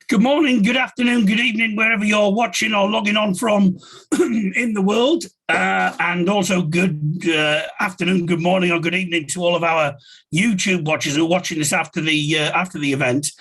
Good morning, good afternoon, good evening, wherever you're watching or logging on from in the world. And also good afternoon, good morning or good evening to all of our YouTube watchers who are watching this after the event.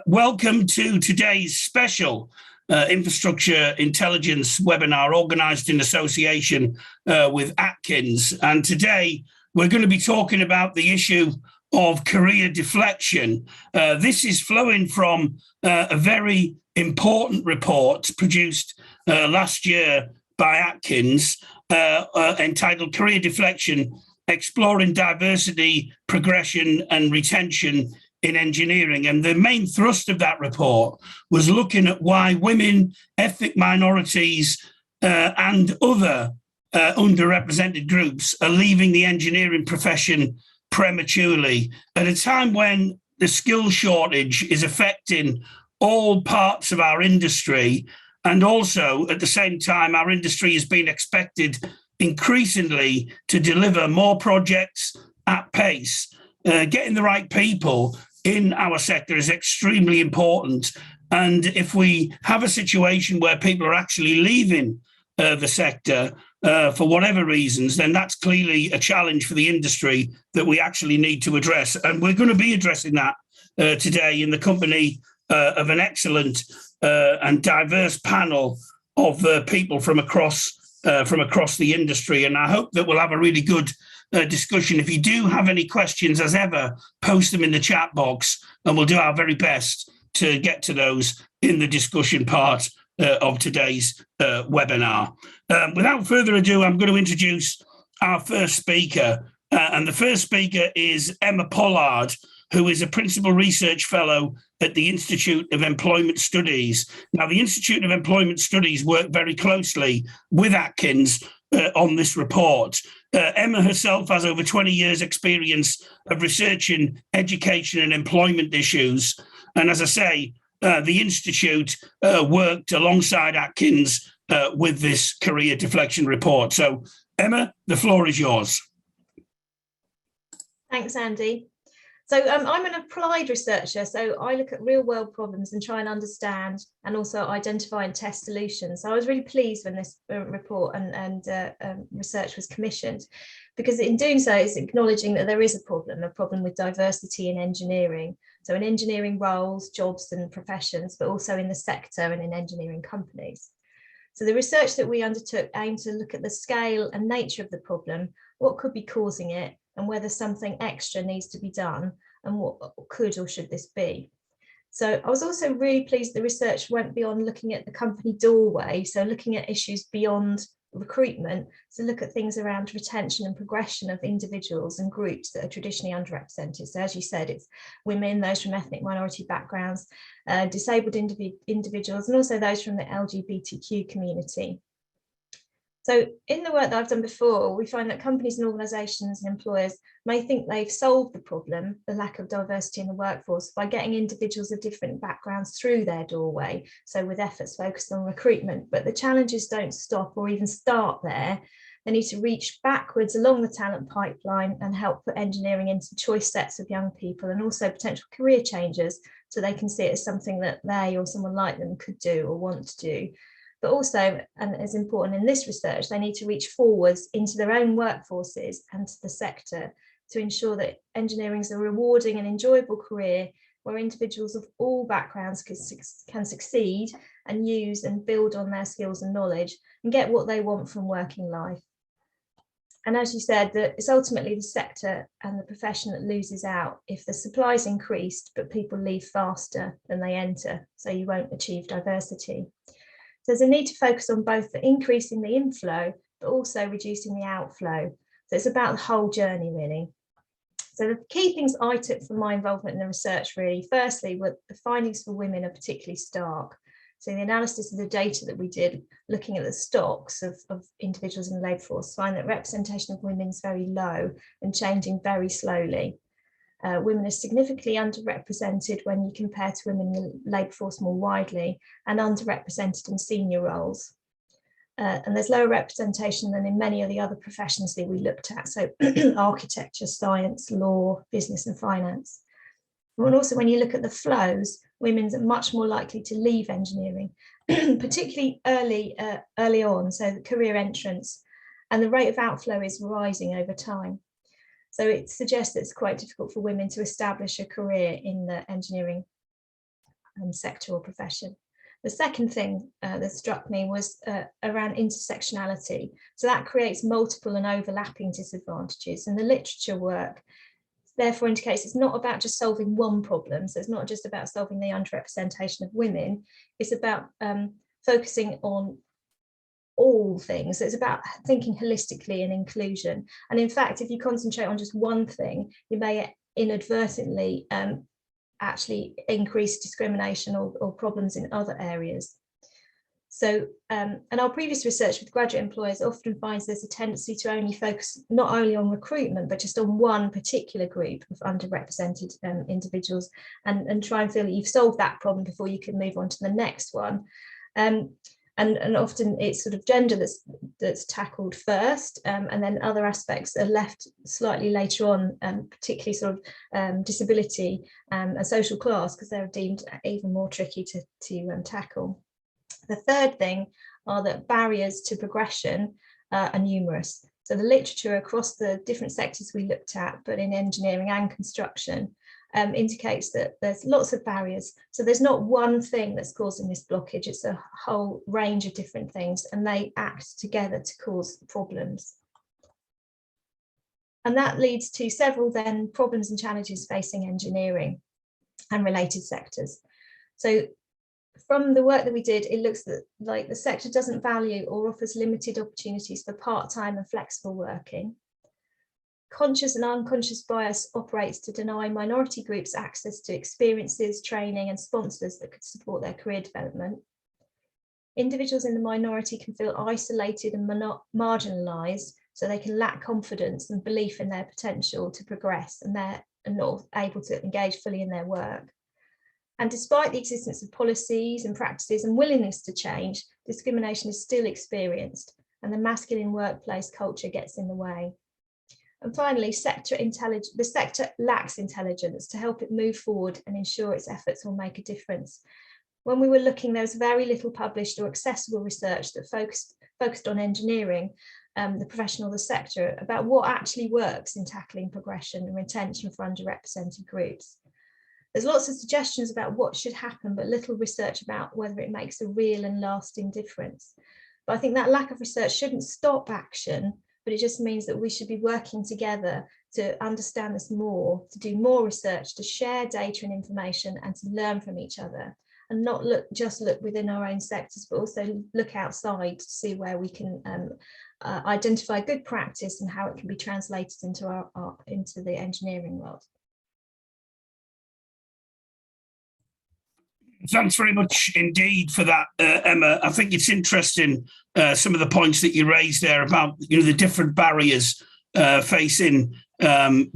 Welcome to today's special infrastructure intelligence webinar organised in association with Atkins. And today we're going to be talking about the issue of career deflection. This is flowing from a very important report produced last year by Atkins entitled Career Deflection, Exploring Diversity, Progression and Retention in Engineering. And the main thrust of that report was looking at why women, ethnic minorities and other underrepresented groups are leaving the engineering profession prematurely at a time when the skill shortage is affecting all parts of our industry. And also at the same time, our industry is being expected increasingly to deliver more projects at pace. Getting the right people in our sector is extremely important. And if we have a situation where people are actually leaving the sector for whatever reasons, then that's clearly a challenge for the industry that we actually need to address. And we're going to be addressing that today in the company of an excellent and diverse panel of people from across the industry. And I hope that we'll have a really good discussion. If you do have any questions, as ever, post them in the chat box and we'll do our very best to get to those in the discussion part of today's webinar. Without further ado, I'm going to introduce our first speaker. And the first speaker is Emma Pollard, who is a Principal Research Fellow at the Institute of Employment Studies. Now, the Institute of Employment Studies work very closely with Atkins on this report. Emma herself has over 20 years' experience of researching education and employment issues. And as I say, the Institute worked alongside Atkins with this career deflection report. So, Emma, the floor is yours. Thanks, Andy. So I'm an applied researcher, so I look at real world problems and try and understand and also identify and test solutions. So I was really pleased when this report and research was commissioned, because in doing so, it's acknowledging that there is a problem with diversity in engineering. So in engineering roles, jobs and professions, but also in the sector and in engineering companies. So the research that we undertook aimed to look at the scale and nature of the problem, what could be causing it, and whether something extra needs to be done, and what could or should this be. So I was also really pleased the research went beyond looking at the company doorway, so looking at issues beyond recruitment, to look at things around retention and progression of individuals and groups that are traditionally underrepresented. So as you said, it's women, those from ethnic minority backgrounds, disabled individuals, and also those from the LGBTQ community. So in the work that I've done before, we find that companies and organisations and employers may think they've solved the problem, the lack of diversity in the workforce, by getting individuals of different backgrounds through their doorway, so with efforts focused on recruitment. But the challenges don't stop or even start there. They need to reach backwards along the talent pipeline and help put engineering into choice sets of young people and also potential career changers, so they can see it as something that they or someone like them could do or want to do. But also, and as important in this research, they need to reach forwards into their own workforces and to the sector to ensure that engineering is a rewarding and enjoyable career where individuals of all backgrounds can succeed and use and build on their skills and knowledge and get what they want from working life. And as you said, it's ultimately the sector and the profession that loses out if the supply is increased, but people leave faster than they enter, so you won't achieve diversity. There's a need to focus on both the increasing the inflow, but also reducing the outflow. So it's about the whole journey, really. So the key things I took from my involvement in the research, really, firstly, were the findings for women are particularly stark. So the analysis of the data that we did, looking at the stocks of individuals in the labour force, find that representation of women is very low and changing very slowly. Women are significantly underrepresented when you compare to women in the labour force more widely, and underrepresented in senior roles. And there's lower representation than in many of the other professions that we looked at, so architecture, science, law, business and finance. And also when you look at the flows, women are much more likely to leave engineering, particularly early on, so the career entrance, and the rate of outflow is rising over time. So it suggests that it's quite difficult for women to establish a career in the engineering sector or profession. The second thing that struck me was around intersectionality. So that creates multiple and overlapping disadvantages, and the literature work therefore indicates it's not about just solving one problem. So it's not just about solving the underrepresentation of women, it's about focusing on all things. It's about thinking holistically and inclusion. And in fact, if you concentrate on just one thing, you may inadvertently actually increase discrimination or problems in other areas. So, and our previous research with graduate employers often finds there's a tendency to only focus not only on recruitment, but just on one particular group of underrepresented individuals, and try and feel that you've solved that problem before you can move on to the next one. And often it's sort of gender that's tackled first, and then other aspects are left slightly later on, particularly sort of disability and social class, because they're deemed even more tricky to tackle. The third thing are that barriers to progression are numerous. So the literature across the different sectors we looked at, but in engineering and construction, indicates that there's lots of barriers. So there's not one thing that's causing this blockage, it's a whole range of different things, and they act together to cause problems. And that leads to several then problems and challenges facing engineering and related sectors. So from the work that we did, it looks like the sector doesn't value or offers limited opportunities for part-time and flexible working. Conscious and unconscious bias operates to deny minority groups access to experiences, training, and sponsors that could support their career development. Individuals in the minority can feel isolated and marginalised, so they can lack confidence and belief in their potential to progress, and they're not able to engage fully in their work. And despite the existence of policies and practices and willingness to change, discrimination is still experienced, and the masculine workplace culture gets in the way. And finally, the sector lacks intelligence to help it move forward and ensure its efforts will make a difference. When we were looking, there was very little published or accessible research that focused on engineering, the profession or the sector, about what actually works in tackling progression and retention for underrepresented groups. There's lots of suggestions about what should happen, but little research about whether it makes a real and lasting difference. But I think that lack of research shouldn't stop action, but it just means that we should be working together to understand this more, to do more research, to share data and information, and to learn from each other, and not just look within our own sectors, but also look outside to see where we can identify good practice and how it can be translated into the engineering world. Thanks very much indeed for that, Emma. I think it's interesting, some of the points that you raised there about the different barriers facing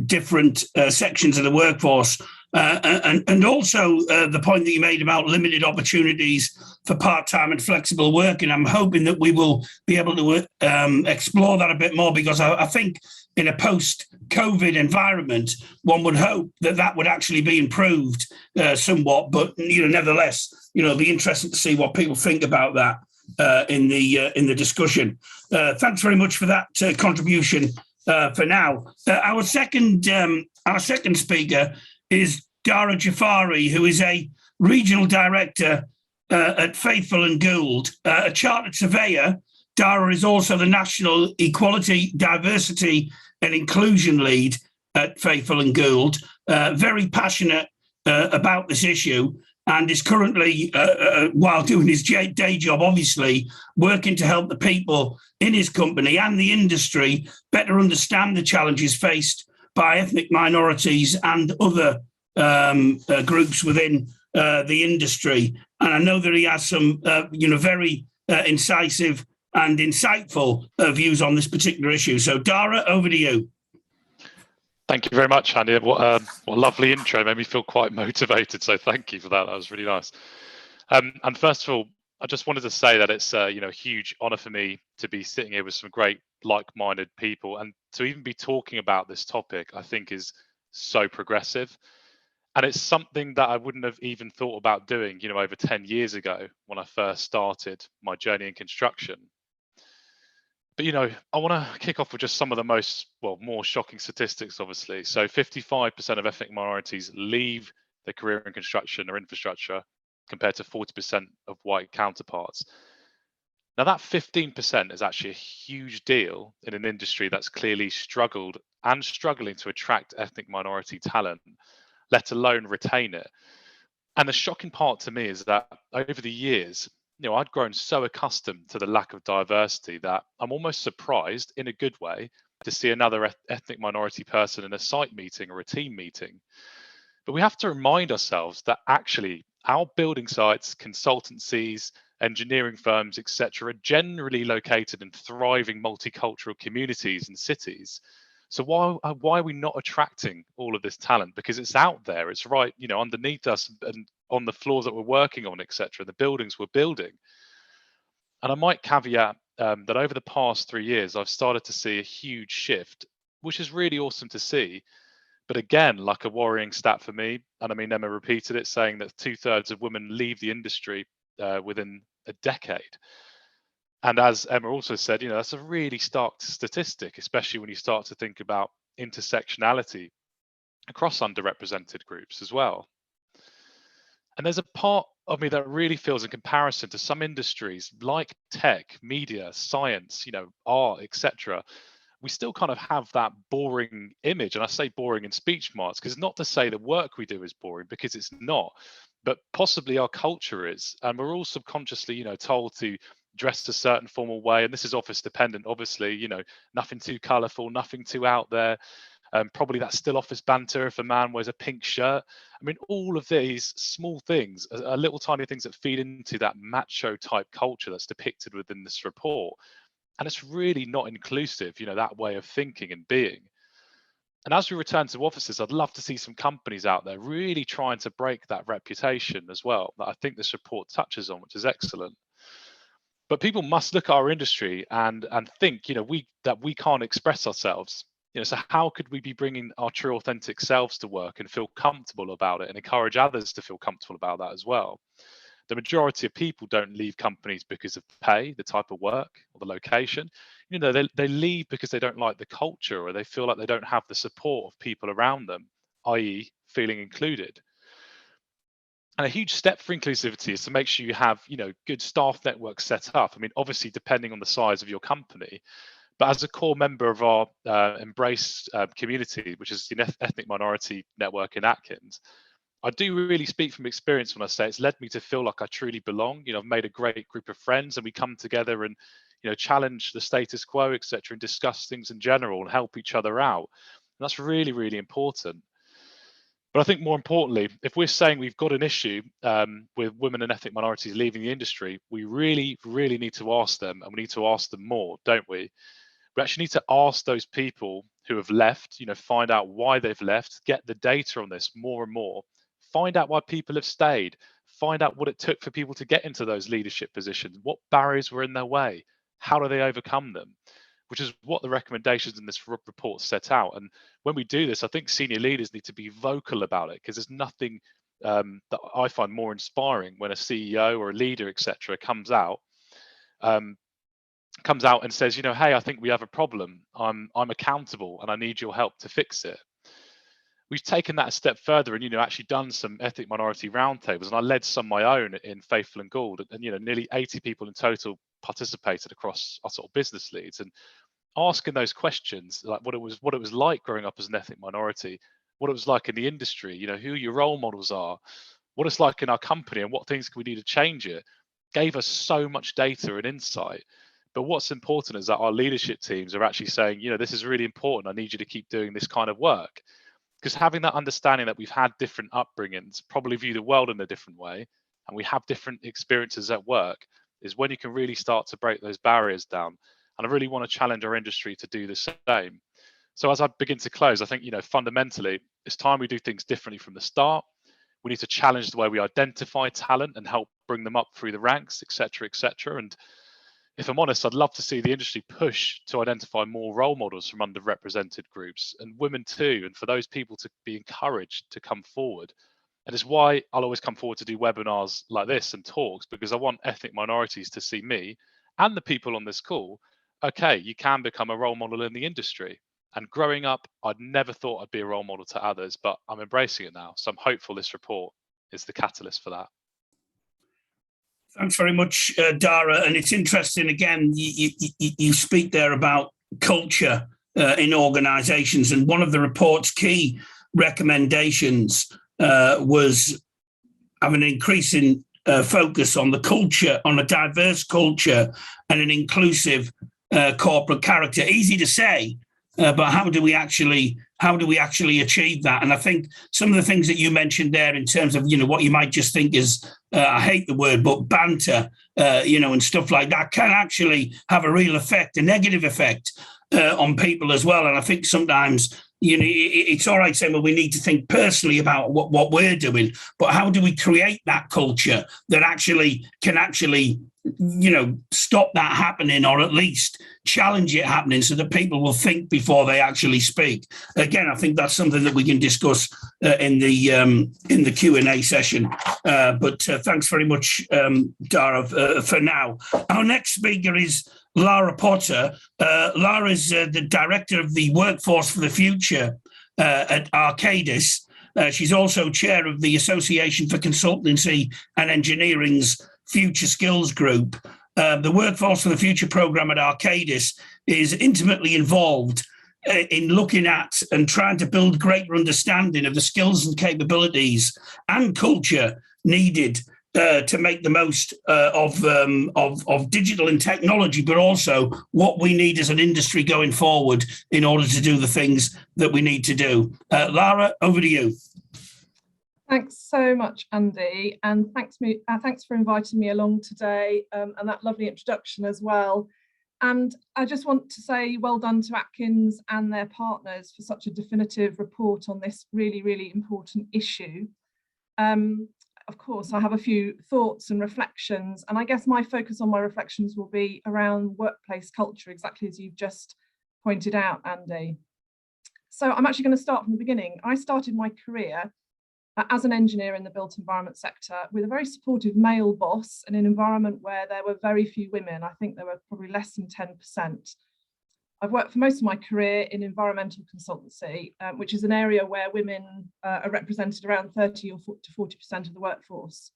different sections of the workforce, and also the point that you made about limited opportunities for part-time and flexible working. I'm hoping that we will be able to explore that a bit more, because I think in a post-COVID environment, one would hope that would actually be improved somewhat. But nevertheless, it'll be interesting to see what people think about that in the discussion. Thanks very much for that contribution. For now, our second speaker is Dara Jafari, who is a regional director at Faithful and Gould, a chartered surveyor. Dara is also the National Equality, Diversity and Inclusion Lead at Faithful and Gould, very passionate about this issue, and is currently, while doing his day job, obviously, working to help the people in his company and the industry better understand the challenges faced by ethnic minorities and other groups within the industry. And I know that he has some, very incisive and insightful views on this particular issue. So, Dara, over to you. Thank you very much, Andy. What a lovely intro. Made me feel quite motivated. So thank you for that. That was really nice. And first of all, I just wanted to say that it's a huge honor for me to be sitting here with some great like-minded people, and to even be talking about this topic, I think is so progressive. And it's something that I wouldn't have even thought about doing, over 10 years ago when I first started my journey in construction. But, I want to kick off with just some of the more shocking statistics, obviously. So 55% of ethnic minorities leave their career in construction or infrastructure compared to 40% of white counterparts. Now, that 15% is actually a huge deal in an industry that's clearly struggled and struggling to attract ethnic minority talent, let alone retain it. And the shocking part to me is that over the years, I'd grown so accustomed to the lack of diversity that I'm almost surprised, in a good way, to see another ethnic minority person in a site meeting or a team meeting. But we have to remind ourselves that actually our building sites, consultancies, engineering firms, etc., are generally located in thriving multicultural communities and cities. So why are we not attracting all of this talent? Because it's out there, it's right, underneath us and on the floors that we're working on, etc., the buildings we're building. And I might caveat that over the past 3 years, I've started to see a huge shift, which is really awesome to see. But again, like a worrying stat for me, and I mean, Emma repeated it, saying that 2/3 of women leave the industry within a decade. And as Emma also said, that's a really stark statistic, especially when you start to think about intersectionality across underrepresented groups as well. And there's a part of me that really feels, in comparison to some industries like tech, media, science, art, etc., we still kind of have that boring image. And I say boring in speech marks, because not to say the work we do is boring, because it's not, but possibly our culture is. And we're all subconsciously, told to dress a certain formal way. And this is office dependent, obviously, nothing too colorful, nothing too out there. Probably that's still office banter if a man wears a pink shirt. I mean, all of these small things are little tiny things that feed into that macho type culture that's depicted within this report. And it's really not inclusive, that way of thinking and being. And as we return to offices, I'd love to see some companies out there really trying to break that reputation as well, that I think this report touches on, which is excellent. But people must look at our industry and think, that we can't express ourselves. So how could we be bringing our true authentic selves to work and feel comfortable about it and encourage others to feel comfortable about that as well? The majority of people don't leave companies because of pay, the type of work, or the location. They leave because they don't like the culture, or they feel like they don't have the support of people around them, i.e., feeling included. And a huge step for inclusivity is to make sure you have, good staff networks set up. I mean, obviously, depending on the size of your company, but as a core member of our Embrace community, which is the ethnic minority network in Atkins, I do really speak from experience when I say it's led me to feel like I truly belong. I've made a great group of friends, and we come together and, challenge the status quo, etc., and discuss things in general and help each other out. And that's really, really important. But I think more importantly, if we're saying we've got an issue with women and ethnic minorities leaving the industry, we really, really need to ask them, and we need to ask them more, don't we? We actually need to ask those people who have left, find out why they've left, get the data on this more and more, find out why people have stayed, find out what it took for people to get into those leadership positions, what barriers were in their way, how do they overcome them, which is what the recommendations in this report set out. And when we do this, I think senior leaders need to be vocal about it, because there's nothing that I find more inspiring when a CEO or a leader, etc., comes out and says, hey, I think we have a problem. I'm accountable and I need your help to fix it. We've taken that a step further and, actually done some ethnic minority roundtables, and I led some of my own in Faithful and Gould, and, nearly 80 people in total participated across our sort of business leads, and asking those questions, like what it was like growing up as an ethnic minority, what it was like in the industry, who your role models are, what it's like in our company, and what things can we do to change it, gave us so much data and insight. But what's important is that our leadership teams are actually saying, this is really important. I need you to keep doing this kind of work. Because having that understanding that we've had different upbringings, probably view the world in a different way, and we have different experiences at work, is when you can really start to break those barriers down. And I really want to challenge our industry to do the same. So as I begin to close, I think, fundamentally, it's time we do things differently from the start. We need to challenge the way we identify talent and help bring them up through the ranks, et cetera, et cetera. And if I'm honest, I'd love to see the industry push to identify more role models from underrepresented groups and women too, and for those people to be encouraged to come forward. And it's why I'll always come forward to do webinars like this and talks, because I want ethnic minorities to see me and the people on this call. Okay, you can become a role model in the industry. And growing up, I'd never thought I'd be a role model to others, but I'm embracing it now. So I'm hopeful this report is the catalyst for that. Thanks very much, Dara. And it's interesting, again, you speak there about culture in organisations. And one of the report's key recommendations was having an increasing focus on the culture, on a diverse culture and an inclusive corporate character. Easy to say, but how do we actually achieve that? And I think some of the things that you mentioned there in terms of, what you might just think is, I hate the word, but banter, and stuff like that can actually have a real effect, a negative effect on people as well. And I think sometimes, it's all right saying, well, we need to think personally about what we're doing, but how do we create that culture that can stop that happening, or at least challenge it happening, so that people will think before they actually speak. Again, I think that's something that we can discuss in the Q&A session. But thanks very much, Dara, for now. Our next speaker is Lara Potter. Lara is the director of the Workforce for the Future at Arcadis. She's also chair of the Association for Consultancy and Engineering's Future Skills Group. The Workforce for the Future programme at Arcadis is intimately involved in looking at and trying to build greater understanding of the skills and capabilities and culture needed to make the most of digital and technology, but also what we need as an industry going forward in order to do the things that we need to do. Lara, over to you. Thanks so much, Andy, and thanks for inviting me along today, and that lovely introduction as well. And I just want to say well done to Atkins and their partners for such a definitive report on this really, really important issue. Of course, I have a few thoughts and reflections, and I guess my focus on my reflections will be around workplace culture, exactly as you've just pointed out, Andy. So I'm actually going to start from the beginning. I started my career as an engineer in the built environment sector with a very supportive male boss in an environment where there were very few women. I think there were probably less than 10%. I've worked for most of my career in environmental consultancy, which is an area where women are represented around 30 to 40% of the workforce.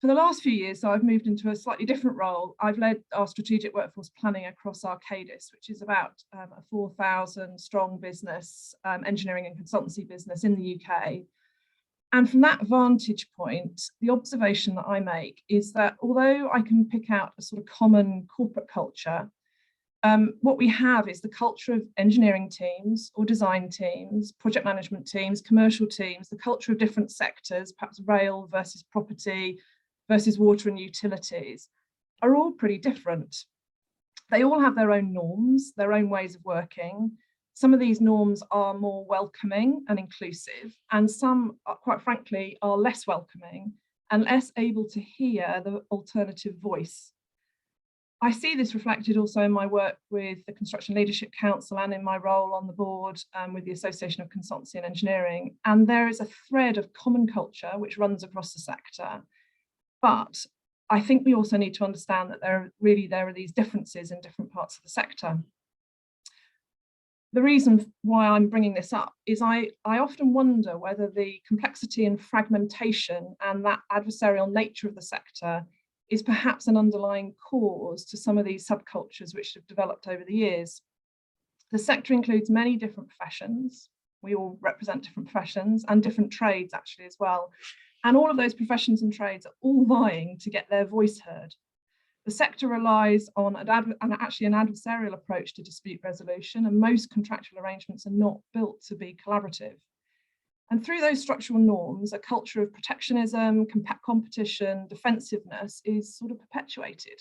For the last few years, so I've moved into a slightly different role. I've led our strategic workforce planning across Arcadis, which is about a 4,000 strong business, engineering and consultancy business in the UK. And from that vantage point, the observation that I make is that although I can pick out a sort of common corporate culture, what we have is the culture of engineering teams or design teams, project management teams, commercial teams, the culture of different sectors, perhaps rail versus property versus water and utilities, are all pretty different. They all have their own norms, their own ways of working. Some of these norms are more welcoming and inclusive, and some, quite frankly, are less welcoming and less able to hear the alternative voice. I see this reflected also in my work with the Construction Leadership Council and in my role on the board with the Association of Consultancy and Engineering. And there is a thread of common culture which runs across the sector. But I think we also need to understand that there are these differences in different parts of the sector. The reason why I'm bringing this up is I often wonder whether the complexity and fragmentation and that adversarial nature of the sector is perhaps an underlying cause to some of these subcultures which have developed over the years. The sector includes many different professions. We all represent different professions and different trades actually as well. And all of those professions and trades are all vying to get their voice heard. The sector relies on an adversarial approach to dispute resolution, and most contractual arrangements are not built to be collaborative. And through those structural norms, a culture of protectionism, competition, defensiveness is sort of perpetuated.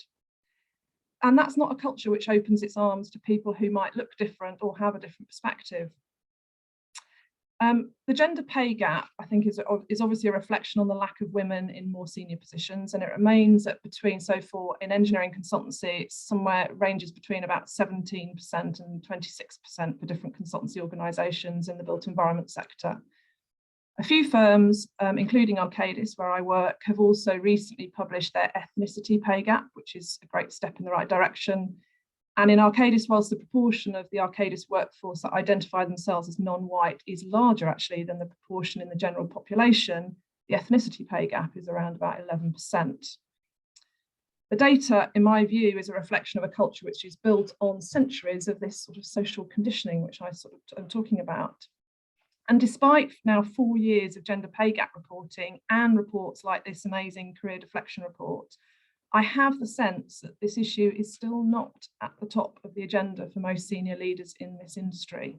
And that's not a culture which opens its arms to people who might look different or have a different perspective. The gender pay gap, I think, is obviously a reflection on the lack of women in more senior positions, and it remains at between, so for in engineering consultancy, it's somewhere ranges between about 17% and 26% for different consultancy organisations in the built environment sector. A few firms, including Arcadis, where I work, have also recently published their ethnicity pay gap, which is a great step in the right direction. And in Arcadis, whilst the proportion of the Arcadis workforce that identify themselves as non-white is larger actually than the proportion in the general population, the ethnicity pay gap is around about 11%. The data, in my view, is a reflection of a culture which is built on centuries of this sort of social conditioning, which I sort of am talking about. And despite now 4 years of gender pay gap reporting and reports like this amazing career deflection report, I have the sense that this issue is still not at the top of the agenda for most senior leaders in this industry.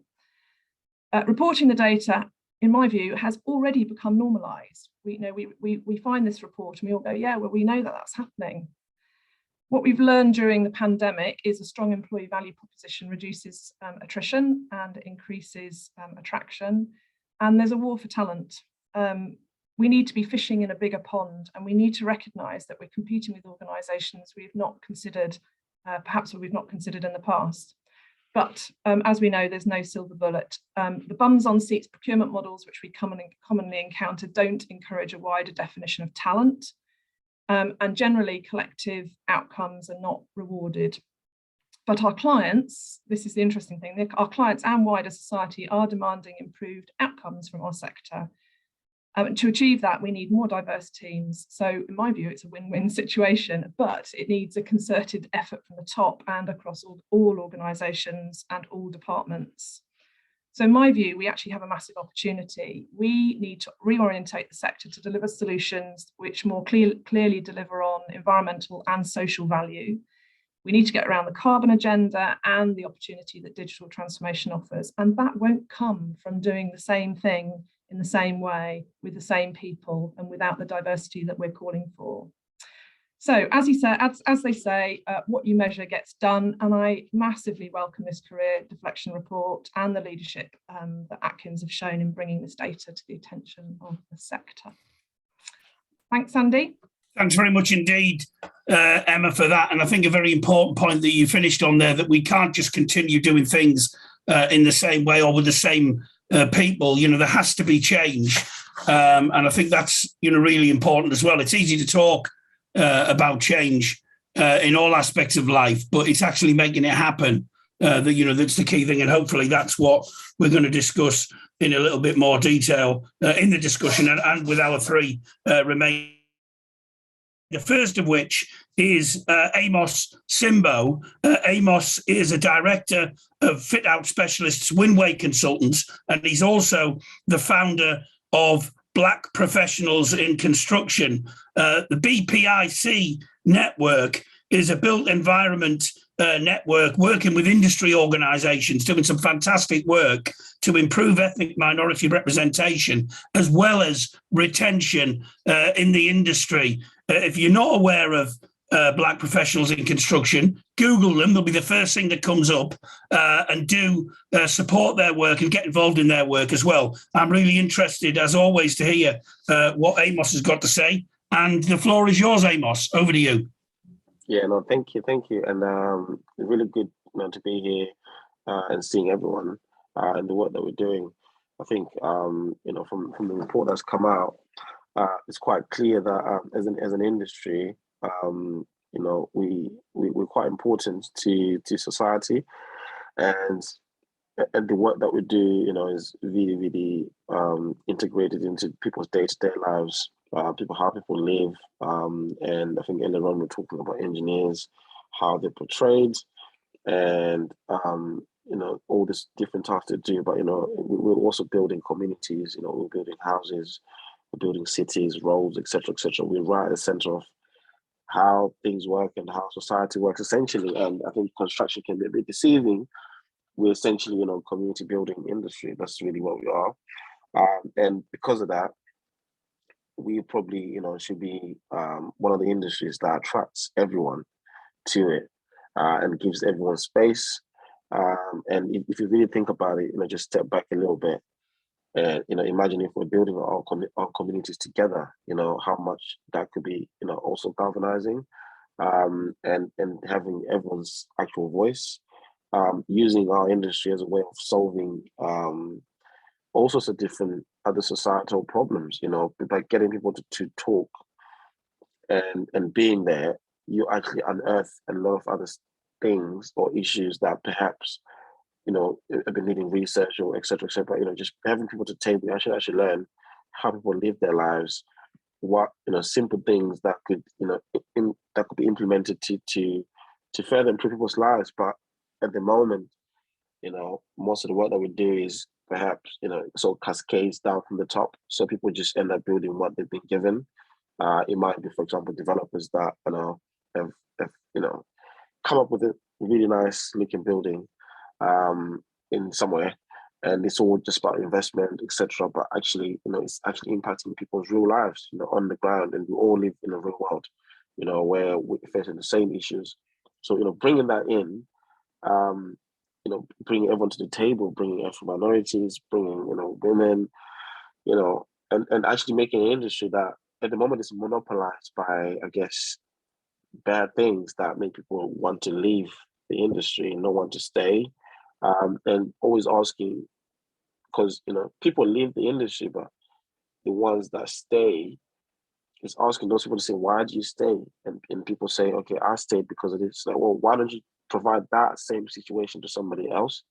Reporting the data, in my view, has already become normalised. We find this report and we all go, yeah, well, we know that that's happening. What we've learned during the pandemic is a strong employee value proposition reduces attrition and increases attraction. And there's a war for talent. We need to be fishing in a bigger pond, and we need to recognise that we're competing with organisations we've not considered, perhaps we've not considered in the past. But as we know, there's no silver bullet. The bums on seats procurement models, which we commonly encounter, don't encourage a wider definition of talent. And generally, collective outcomes are not rewarded. But our clients, this is the interesting thing, our clients and wider society are demanding improved outcomes from our sector. And to achieve that, we need more diverse teams. So in my view, it's a win-win situation, but it needs a concerted effort from the top and across all organisations and all departments. So in my view, we actually have a massive opportunity. We need to reorientate the sector to deliver solutions which more clearly deliver on environmental and social value. We need to get around the carbon agenda and the opportunity that digital transformation offers. And that won't come from doing the same thing in the same way, with the same people, and without the diversity that we're calling for. So as you said, as they say, what you measure gets done, and I massively welcome this career deflection report and the leadership that Atkins have shown in bringing this data to the attention of the sector. Thanks, Andy. Thanks very much indeed, Emma, for that. And I think a very important point that you finished on there, that we can't just continue doing things in the same way or with the same people. There has to be change. And I think that's, really important as well. It's easy to talk about change in all aspects of life, but it's actually making it happen that's the key thing. And hopefully that's what we're going to discuss in a little bit more detail in the discussion and with our three remaining. The first of which is Amos Simbo. Amos is a director of Fit Out Specialists Winway Consultants, and he's also the founder of Black Professionals in Construction. The BPIC network is a built environment network working with industry organisations, doing some fantastic work to improve ethnic minority representation as well as retention in the industry. If you're not aware of Black Professionals in Construction, Google them. They'll be the first thing that comes up, and do support their work and get involved in their work as well. I'm really interested, as always, to hear what Amos has got to say. And the floor is yours, Amos. Over to you. Yeah, no, thank you. And it's really good to be here and seeing everyone and the work that we're doing. I think, from the report that's come out, it's quite clear that as an industry, we're quite important to society, and the work that we do, is really, really integrated into people's day-to-day lives. How people live, and I think earlier on we're talking about engineers, how they're portrayed, and all this different tasks to do. But we're also building communities. We're building houses, we're building cities, roads, etc., etc. We're right at the center of how things work and how society works, essentially. And I think construction can be a bit deceiving. We're essentially, community building industry. That's really what we are, and because of that, we probably, should be one of the industries that attracts everyone to it and gives everyone space. And if you really think about it, just step back a little bit. And imagine if we're building our communities together, how much that could be, also galvanizing, and having everyone's actual voice, using our industry as a way of solving all sorts of different other societal problems. By getting people to talk and being there, you actually unearth a lot of other things or issues that perhaps have been needing research or et cetera, just having people to table, I should actually learn how people live their lives, what, simple things that could, that could be implemented to further improve people's lives. But at the moment, most of the work that we do is perhaps, sort of cascades down from the top. So people just end up building what they've been given. It might be, for example, developers that, have come up with a really nice looking building, in somewhere, and it's all just about investment, etc. But actually, it's actually impacting people's real lives, on the ground, and we all live in a real world, where we're facing the same issues. So, bringing that in, bringing everyone to the table, bringing Afro minorities, bringing women, and actually making an industry that at the moment is monopolized by, I guess, bad things that make people want to leave the industry and not want to stay. And always asking, because people leave the industry, but the ones that stay, is asking those people to say, why do you stay? And people say, okay, I stayed because of this. Like, well, why don't you provide that same situation to somebody else?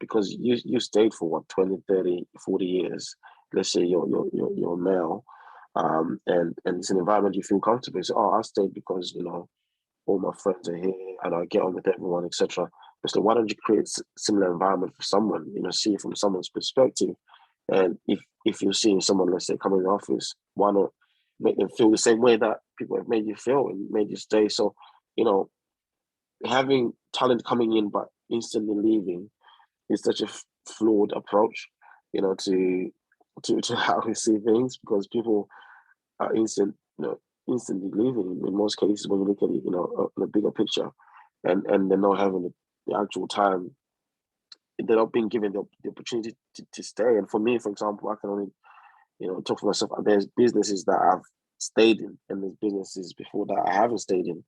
Because you stayed for what, 20, 30, 40 years. Let's say you're male, and it's an environment you feel comfortable. So, I stayed because all my friends are here and I get on with everyone, etc. So why don't you create a similar environment for someone, see it from someone's perspective? And if you're seeing someone, let's say, come in the office, why not make them feel the same way that people have made you feel and made you stay? So, having talent coming in but instantly leaving is such a flawed approach, to how we see things, because people are instantly leaving in most cases when you look at it, in a bigger picture, and they're not having the actual time. They're not being given the opportunity to stay. And for me, for example, I can only talk for myself. There's businesses that I've stayed in, and there's businesses before that I haven't stayed in,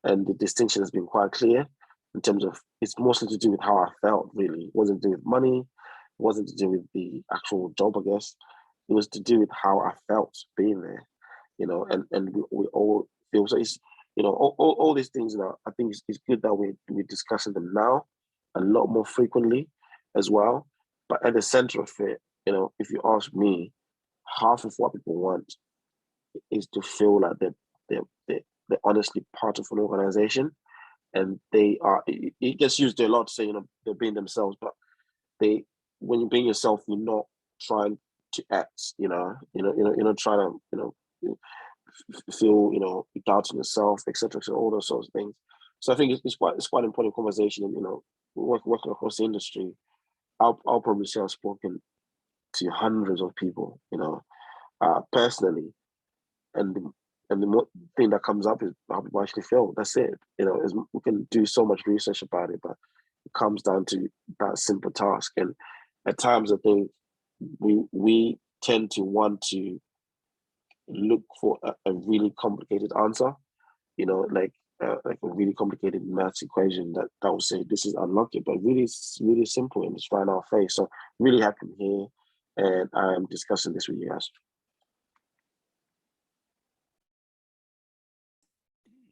and the distinction has been quite clear in terms of, it's mostly to do with how I felt. Really, it wasn't to do with money, it wasn't to do with the actual job, I guess. It was to do with how I felt being there, and we all feel. So it's, all these things, I think it's good that we're discussing them now a lot more frequently as well. But at the center of it, if you ask me, half of what people want is to feel like they're honestly part of an organization, and they are. It gets used a lot to say, they're being themselves, but when you're being yourself, you're not trying to act. You're not trying to feel doubting yourself, etc. So all those sorts of things. So I think it's quite an important conversation. And working across the industry, I'll probably say I've spoken to hundreds of people, personally, and the thing that comes up is how people actually feel. That's it. We can do so much research about it, but it comes down to that simple task. And at times, I think we tend to want to look for a really complicated answer, like a really complicated maths equation that will say this is unlucky, but really it's really simple and it's right in our face. So really happy here, and I'm discussing this with you guys.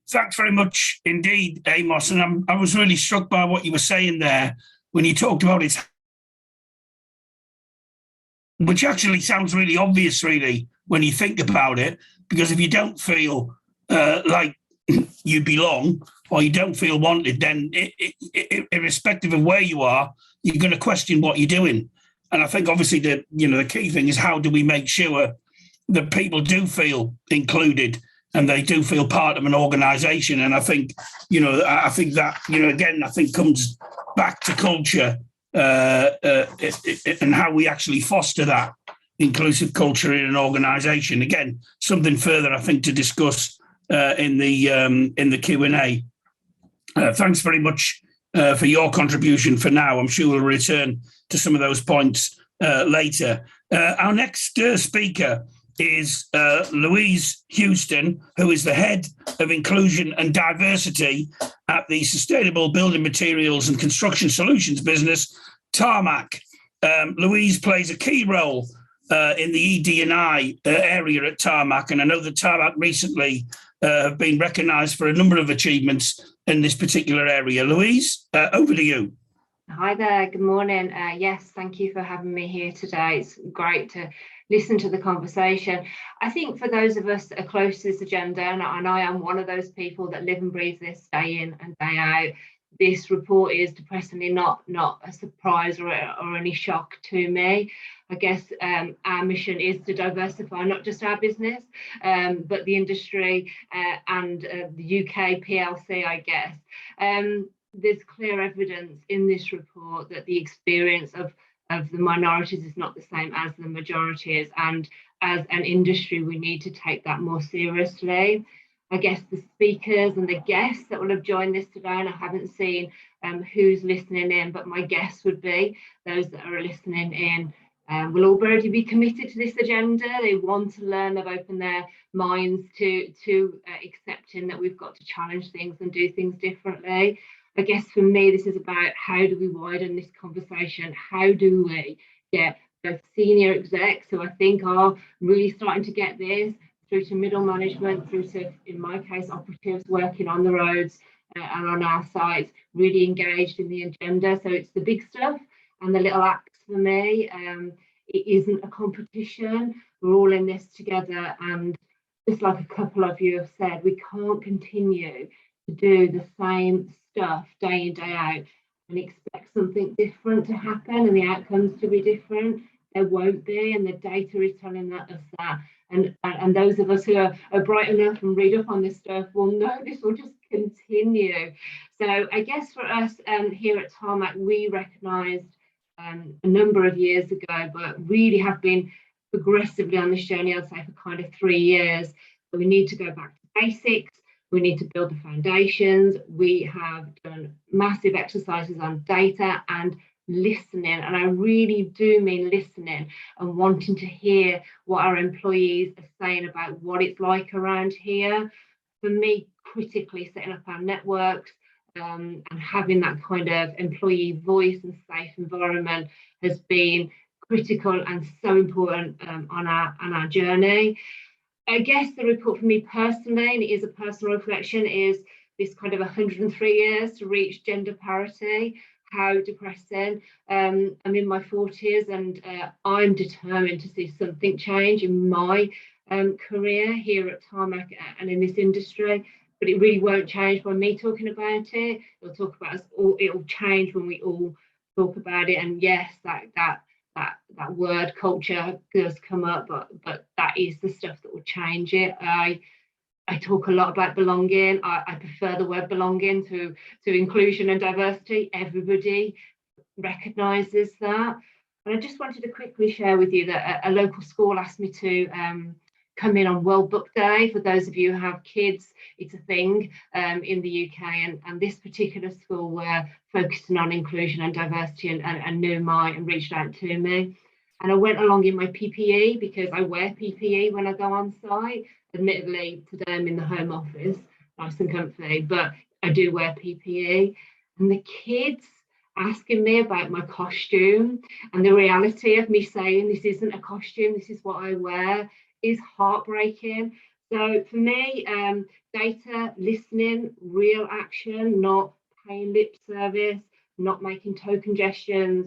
Thanks very much indeed, Amos. And I was really struck by what you were saying there when you talked about it, which actually sounds really obvious, really, when you think about it, because if you don't feel like you belong or you don't feel wanted, then irrespective of where you are, you're going to question what you're doing. And I think obviously the key thing is, how do we make sure that people do feel included and they do feel part of an organization? And I think, that, again, I think comes back to culture and how we actually foster that inclusive culture in an organization. Again, something further, I think, to discuss in the Q&A. Thanks very much for your contribution for now. I'm sure we'll return to some of those points later. Our next speaker is Louise Houston, who is the head of inclusion and diversity at the Sustainable Building Materials and Construction Solutions business, Tarmac. Louise plays a key role in the ED&I area at Tarmac, and I know that Tarmac recently have been recognised for a number of achievements in this particular area. Louise, over to you. Hi there, good morning. Yes, thank you for having me here today. It's great to listen to the conversation. I think for those of us that are close to this agenda, and I am one of those people that live and breathe this day in and day out, this report is depressingly not a surprise or any shock to me. I guess our mission is to diversify not just our business, but the industry and the UK PLC, I guess. There's clear evidence in this report that the experience of the minorities is not the same as the majorities, and as an industry we need to take that more seriously. I guess the speakers and the guests that will have joined this today, and I haven't seen who's listening in, but my guess would be those that are listening in will already be committed to this agenda. They want to learn, they've opened their minds to accepting that we've got to challenge things and do things differently. I guess for me, this is about how do we widen this conversation? How do we get both senior execs, who I think are really starting to get this, through to middle management, through to, in my case, operatives working on the roads and on our sites, really engaged in the agenda. So it's the big stuff and the little acts for me. It isn't a competition. We're all in this together. And just like a couple of you have said, we can't continue to do the same stuff day in, day out and expect something different to happen and the outcomes to be different. There won't be, and the data is telling us that. And those of us who are bright enough and read up on this stuff will know this will just continue. So I guess for us here at Tarmac, we recognised a number of years ago, but really have been progressively on this journey, I'd say for kind of 3 years, that we need to go back to basics. We need to build the foundations. We have done massive exercises on data and listening, and I really do mean listening and wanting to hear what our employees are saying about what it's like around here. For me, critically setting up our networks and having that kind of employee voice and safe environment has been critical and so important on our journey. I guess the report for me personally, and it is a personal reflection, is this kind of 103 years to reach gender parity. How depressing. I'm in my 40s and I'm determined to see something change in my career here at Tarmac and in this industry, but it really won't change by me talking about it. It'll talk about us all, it'll change when we all talk about it. And yes, that word culture does come up, but that is the stuff that will change it. I talk a lot about belonging. I prefer the word belonging to inclusion and diversity. Everybody recognises that. And I just wanted to quickly share with you that a local school asked me to come in on World Book Day. For those of you who have kids, it's a thing in the UK. And this particular school were focusing on inclusion and diversity and knew and reached out to me. And I went along in my PPE because I wear PPE when I go on site. Admittedly, today I'm in the home office, nice and comfy, but I do wear PPE. And the kids asking me about my costume and the reality of me saying this isn't a costume, this is what I wear, is heartbreaking. So for me, data, listening, real action, not paying lip service, not making token gestures,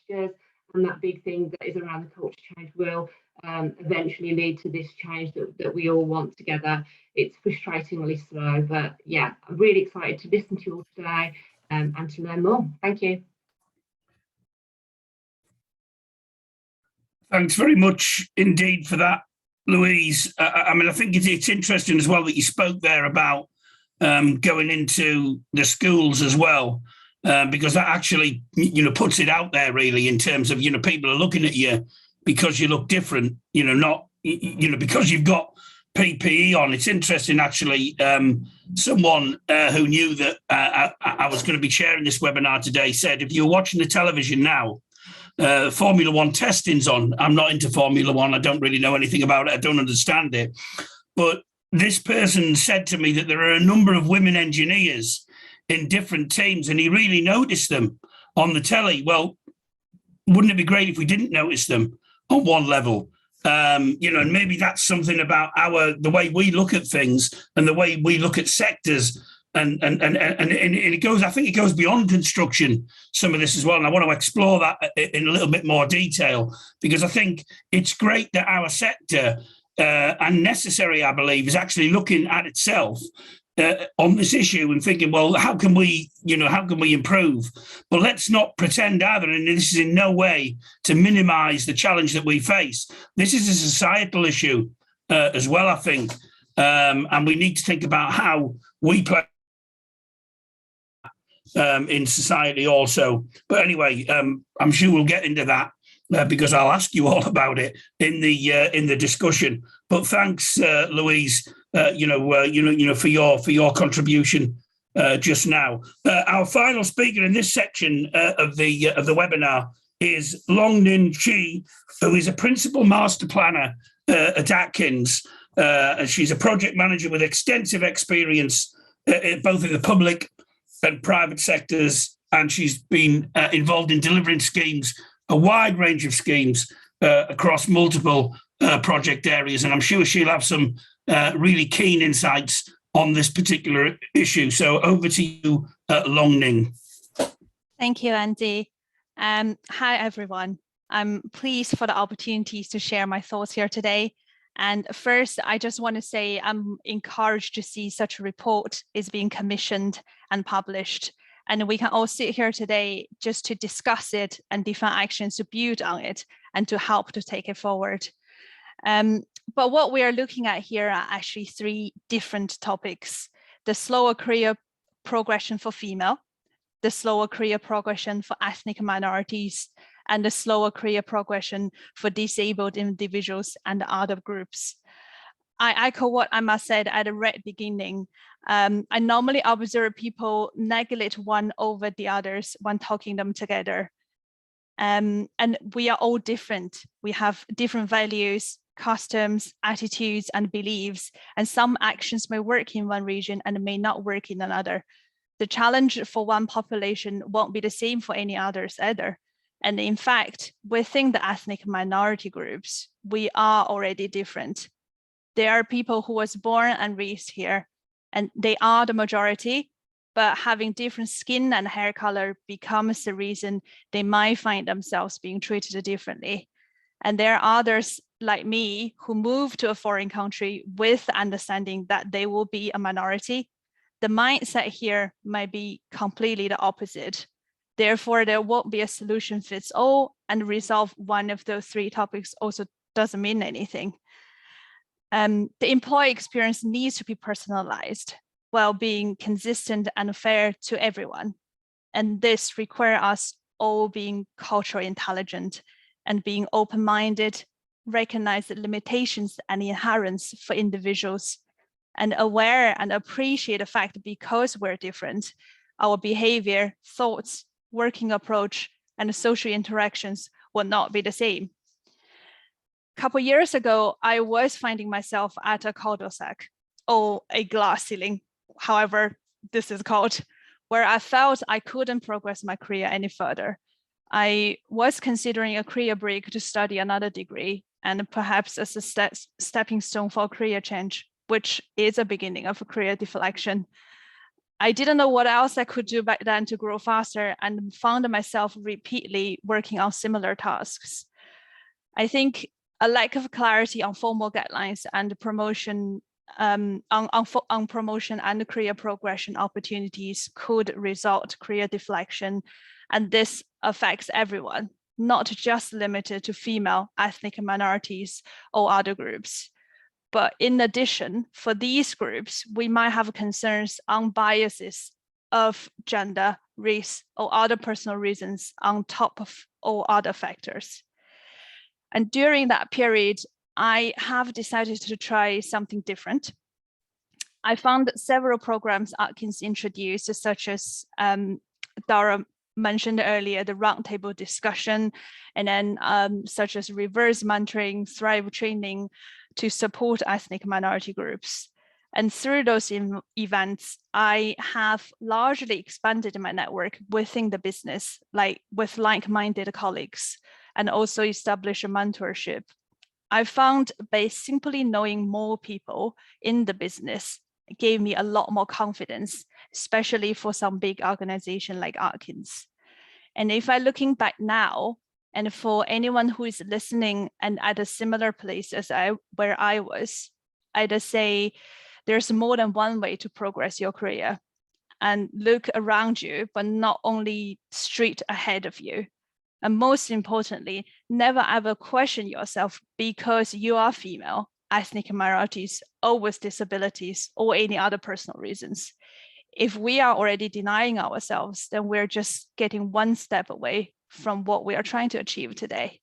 and that big thing that is around the culture change will eventually lead to this change that we all want together. It's frustratingly slow, but yeah, I'm really excited to listen to you all today and to learn more. Thank you. Thanks very much indeed for that, Louise. I mean, I think it's interesting as well that you spoke there about going into the schools as well, because that actually, puts it out there really in terms of, people are looking at you because you look different, not, because you've got PPE on. It's interesting, actually, someone who knew that I was going to be sharing this webinar today said, if you're watching the television now, Formula One testing's on. I'm not into Formula One. I don't really know anything about it. I don't understand it. But this person said to me that there are a number of women engineers in different teams, and he really noticed them on the telly. Well, wouldn't it be great if we didn't notice them on one level? You know, and maybe that's something about the way we look at things and the way we look at sectors. And it goes, I think it goes beyond construction, some of this as well. And I want to explore that in a little bit more detail, because I think it's great that our sector, and necessary, I believe, is actually looking at itself on this issue and thinking, well, how can we improve? But let's not pretend either, and this is in no way to minimize the challenge that we face. This is a societal issue as well, I think. And we need to think about how we play in society also. But anyway, I'm sure we'll get into that because I'll ask you all about it in the discussion. But thanks, Louise, for your contribution just now. Our final speaker in this section of the webinar is Long-Nin Chi, who is a principal master planner at Atkins. And she's a project manager with extensive experience both in the public and private sectors, and she's been involved in delivering schemes, a wide range of schemes across multiple project areas, and I'm sure she'll have some really keen insights on this particular issue. So over to you, Long-Nin. Thank you, Andy. Hi, everyone. I'm pleased for the opportunities to share my thoughts here today. And first, I just want to say I'm encouraged to see such a report is being commissioned and published. And we can all sit here today just to discuss it and define actions to build on it and to help to take it forward. But what we are looking at here are actually three different topics: the slower career progression for female, the slower career progression for ethnic minorities, and the slower career progression for disabled individuals and other groups. I echo what Emma said at the very beginning. I normally observe people neglect one over the others when talking them together. And we are all different. We have different values, customs, attitudes, and beliefs, and some actions may work in one region and may not work in another. The challenge for one population won't be the same for any others either. And in fact, within the ethnic minority groups, we are already different. There are people who was born and raised here, and they are the majority, but having different skin and hair color becomes the reason they might find themselves being treated differently. And there are others like me who move to a foreign country with the understanding that they will be a minority. The mindset here might be completely the opposite. Therefore, there won't be a solution fits all, and resolve one of those three topics also doesn't mean anything. The employee experience needs to be personalized while being consistent and fair to everyone. And this requires us all being culturally intelligent and being open-minded, recognize the limitations and inherence for individuals, and aware and appreciate the fact that because we're different, our behavior, thoughts, working approach, and social interactions will not be the same. A couple of years ago, I was finding myself at a cul-de-sac, or a glass ceiling, however this is called, where I felt I couldn't progress my career any further. I was considering a career break to study another degree, and perhaps as a stepping stone for a career change, which is a beginning of a career deflection. I didn't know what else I could do back then to grow faster, and found myself repeatedly working on similar tasks. I think a lack of clarity on formal guidelines and promotion on promotion and career progression opportunities could result career deflection, and this affects everyone, not just limited to female, ethnic minorities or other groups. But in addition, for these groups, we might have concerns on biases of gender, race, or other personal reasons on top of all other factors. And during that period, I have decided to try something different. I found several programs Atkins introduced, such as mentioned earlier, the roundtable discussion, and then such as reverse mentoring, Thrive training to support ethnic minority groups. And through those events, I have largely expanded my network within the business, like with like-minded colleagues, and also established a mentorship. I found by simply knowing more people in the business gave me a lot more confidence, especially for some big organization like Atkins. And if I'm looking back now, and for anyone who is listening and at a similar place as where I was, I'd say there's more than one way to progress your career. And look around you, but not only straight ahead of you. And most importantly, never ever question yourself because you are female, ethnic minorities, or with disabilities, or any other personal reasons. If we are already denying ourselves, then we're just getting one step away from what we are trying to achieve today.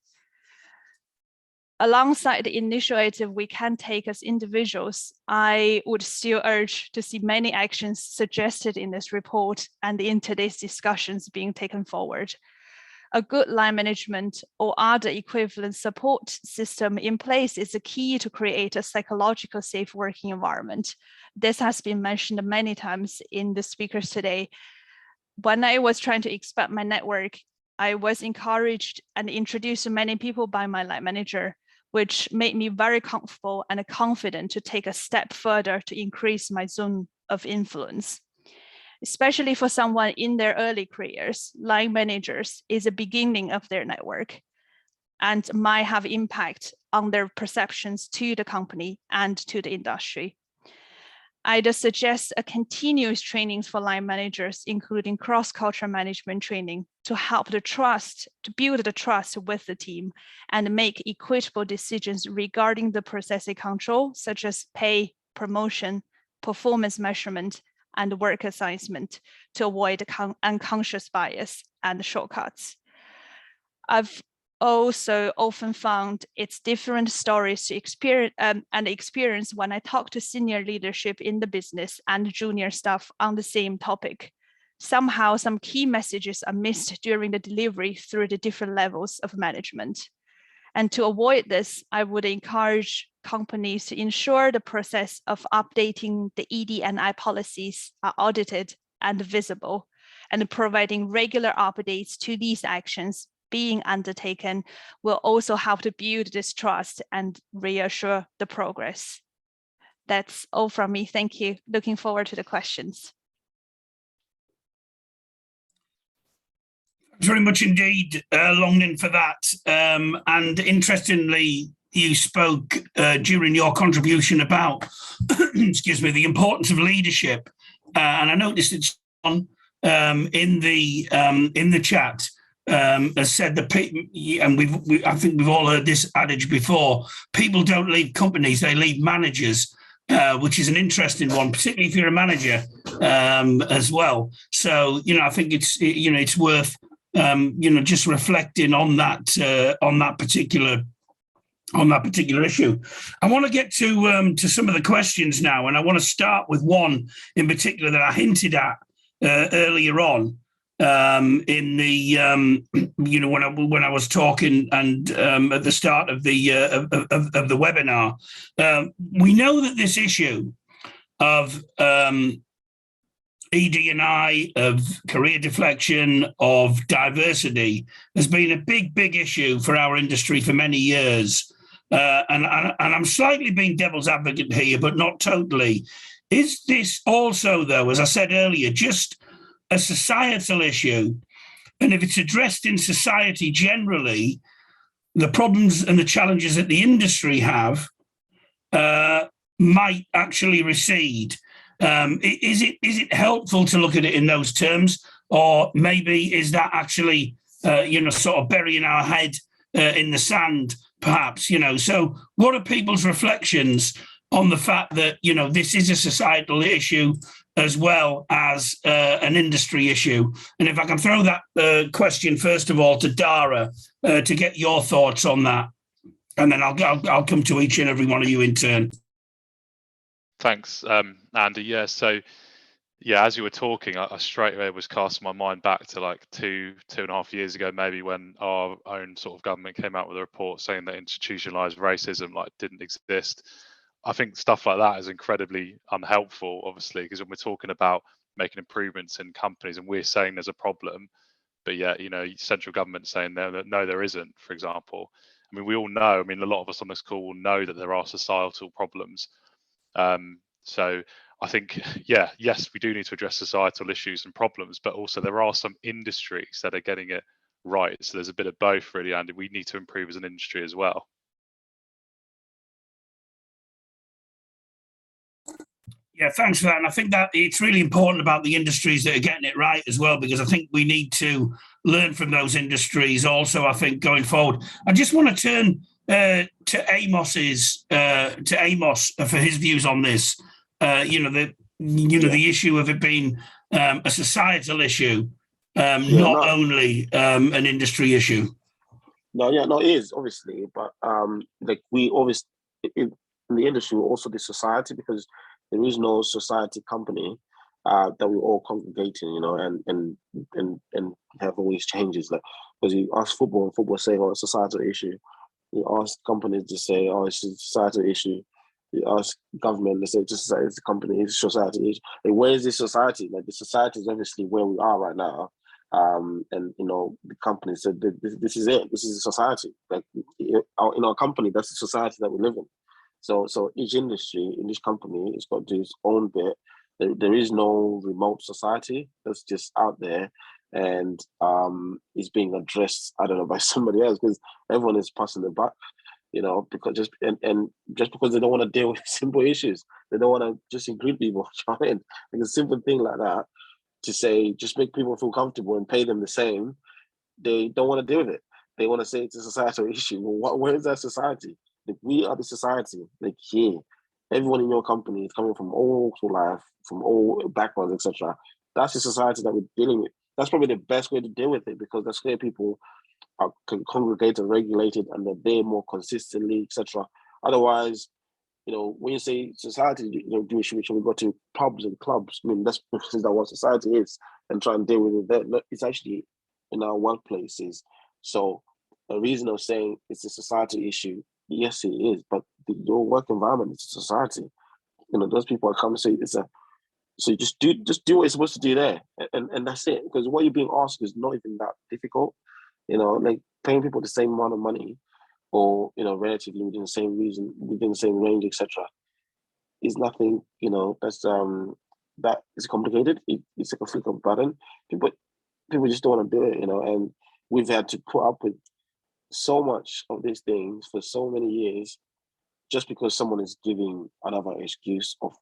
Alongside the initiative we can take as individuals, I would still urge to see many actions suggested in this report and in today's discussions being taken forward. A good line management or other equivalent support system in place is a key to create a psychological safe working environment. This has been mentioned many times in the speakers today. When I was trying to expand my network, I was encouraged and introduced to many people by my line manager, which made me very comfortable and confident to take a step further to increase my zone of influence. Especially for someone in their early careers, line managers is the beginning of their network and might have impact on their perceptions to the company and to the industry. I'd suggest a continuous trainings for line managers, including cross-cultural management training to help to build the trust with the team and make equitable decisions regarding the process control, such as pay, promotion, performance measurement, and work assignment to avoid unconscious bias and shortcuts. I've also often found it's different stories to experience when I talk to senior leadership in the business and junior staff on the same topic. Somehow some key messages are missed during the delivery through the different levels of management. And to avoid this, I would encourage companies to ensure the process of updating the ED&I policies are audited and visible, and providing regular updates to these actions being undertaken will also help to build this trust and reassure the progress. That's all from me. Thank you. Looking forward to the questions. Thanks very much indeed, Longden, for that. And interestingly, you spoke during your contribution about, excuse me, the importance of leadership. And I noticed it's on in the chat. Has said that people, and I think we've all heard this adage before, people don't leave companies, they leave managers, which is an interesting one, particularly if you're a manager as well. So, I think it's worth, just reflecting on that particular issue. I want to get to some of the questions now, and I want to start with one in particular that I hinted at earlier on. In the when I was talking and at the start of the webinar, we know that this issue of ED&I, of career deflection, of diversity has been a big issue for our industry for many years. And I'm slightly being devil's advocate here, but not totally. Is this also, though, as I said earlier, just a societal issue? And if it's addressed in society generally, the problems and the challenges that the industry have might actually recede. Is it helpful to look at it in those terms, or maybe is that actually sort of burying our head in the sand, perhaps? So what are people's reflections on the fact that this is a societal issue as well as an industry issue? And if I can throw that question first of all to Dara to get your thoughts on that, and then I'll come to each and every one of you in turn. Thanks, Andy. Yeah, so Yeah, as you were talking, I straight away was casting my mind back to like 2.5 years ago, maybe, when our own sort of government came out with a report saying that institutionalized racism like didn't exist. I think stuff like that is incredibly unhelpful, obviously, because when we're talking about making improvements in companies and we're saying there's a problem, but yet, you know, central government saying no, there isn't, for example. I mean, we all know, I mean, a lot of us on this call will know that there are societal problems. So I think, yeah, yes, we do need to address societal issues and problems, but also there are some industries that are getting it right. So there's a bit of both, really, Andy. We need to improve as an industry as well. Yeah, thanks for that. And I think that it's really important about the industries that are getting it right as well, because I think we need to learn from those industries also, I think, going forward. I just want to turn to Amos for his views on this. The issue of it being a societal issue, not only an industry issue. No, it is obviously, but like we always in the industry, also the society, because there is no society company that we all congregate in, you know, and have always changes. Like, because you ask football, and football say, "Oh, it's a societal issue." You ask companies to say, "Oh, it's a societal issue." You ask government, they say, "Just it's a company, it's a society issue." Like, where is this society? Like, the society is obviously where we are right now. And you know, the company said, "This is it. This is a society. Like, in our company, that's the society that we live in." So each industry in each company has got to do its own bit. There is no remote society that's just out there and is being addressed, I don't know, by somebody else, because everyone is passing the buck, you know, because just because they don't want to deal with simple issues. They don't want to just include people. Like a simple thing like that, to say just make people feel comfortable and pay them the same. They don't want to deal with it. They want to say it's a societal issue. Well, where is that society? Like, we are the society. Like, here, everyone in your company is coming from all walks of life, from all backgrounds, etc. That's the society that we're dealing with. That's probably the best way to deal with it, because that's where people can congregate and regulate it, and they're there more consistently, etc. Otherwise, you know, when you say society, you know, should we go to pubs and clubs? I mean, that's what society is, and try and deal with it there. It's actually in our workplaces. So a reason of saying it's a society issue, yes, it is, but your work environment is a society. You know, those people are coming to say it's a. So you just do what you're supposed to do there, and that's it. Because what you're being asked is not even that difficult. You know, like paying people the same amount of money, or, you know, relatively within the same range, etc. is nothing. You know, that is complicated. It's like a flick of a button. People just don't want to do it. You know, and we've had to put up with so much of these things for so many years, just because someone is giving another excuse of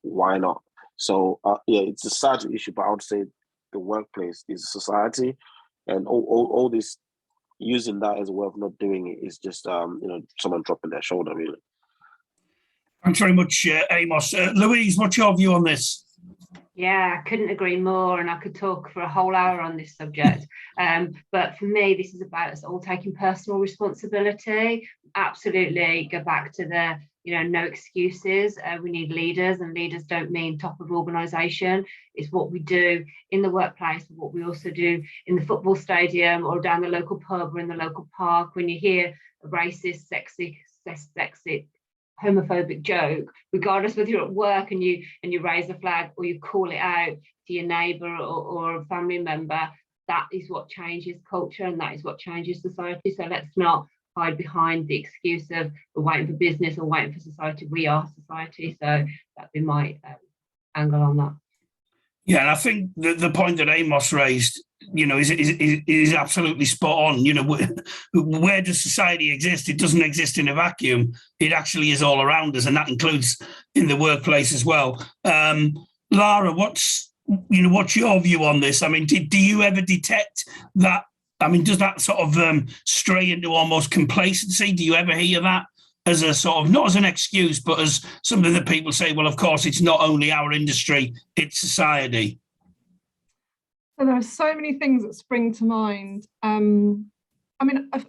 why not. So yeah, it's a societal issue, but I would say the workplace is a society, and all this using that as a way of not doing it is just you know, someone dropping their shoulder, really. Thanks very much, Amos. Louise, what's your view on this? Yeah, I couldn't agree more, and I could talk for a whole hour on this subject. But for me, this is about us all taking personal responsibility. Absolutely go back to the, you know, no excuses. We need leaders, and leaders don't mean top of organisation. It's what we do in the workplace, what we also do in the football stadium or down the local pub or in the local park. When you hear a racist, sexist, homophobic joke, regardless whether you're at work and you raise a flag or you call it out to your neighbour or a family member, that is what changes culture, and that is what changes society. So let's not hide behind the excuse of we're waiting for business or waiting for society. We are society. So that'd be my angle on that. Yeah, and I think the point that Amos raised, you know, is absolutely spot on. You know, where does society exist? It doesn't exist in a vacuum. It actually is all around us, and that includes in the workplace as well. Lara, what's your view on this? I mean, do you ever detect that? I mean, does that sort of stray into almost complacency? Do you ever hear that as a sort of, not as an excuse, but as something that people say, well, of course, it's not only our industry, it's society? So there are so many things that spring to mind. I mean,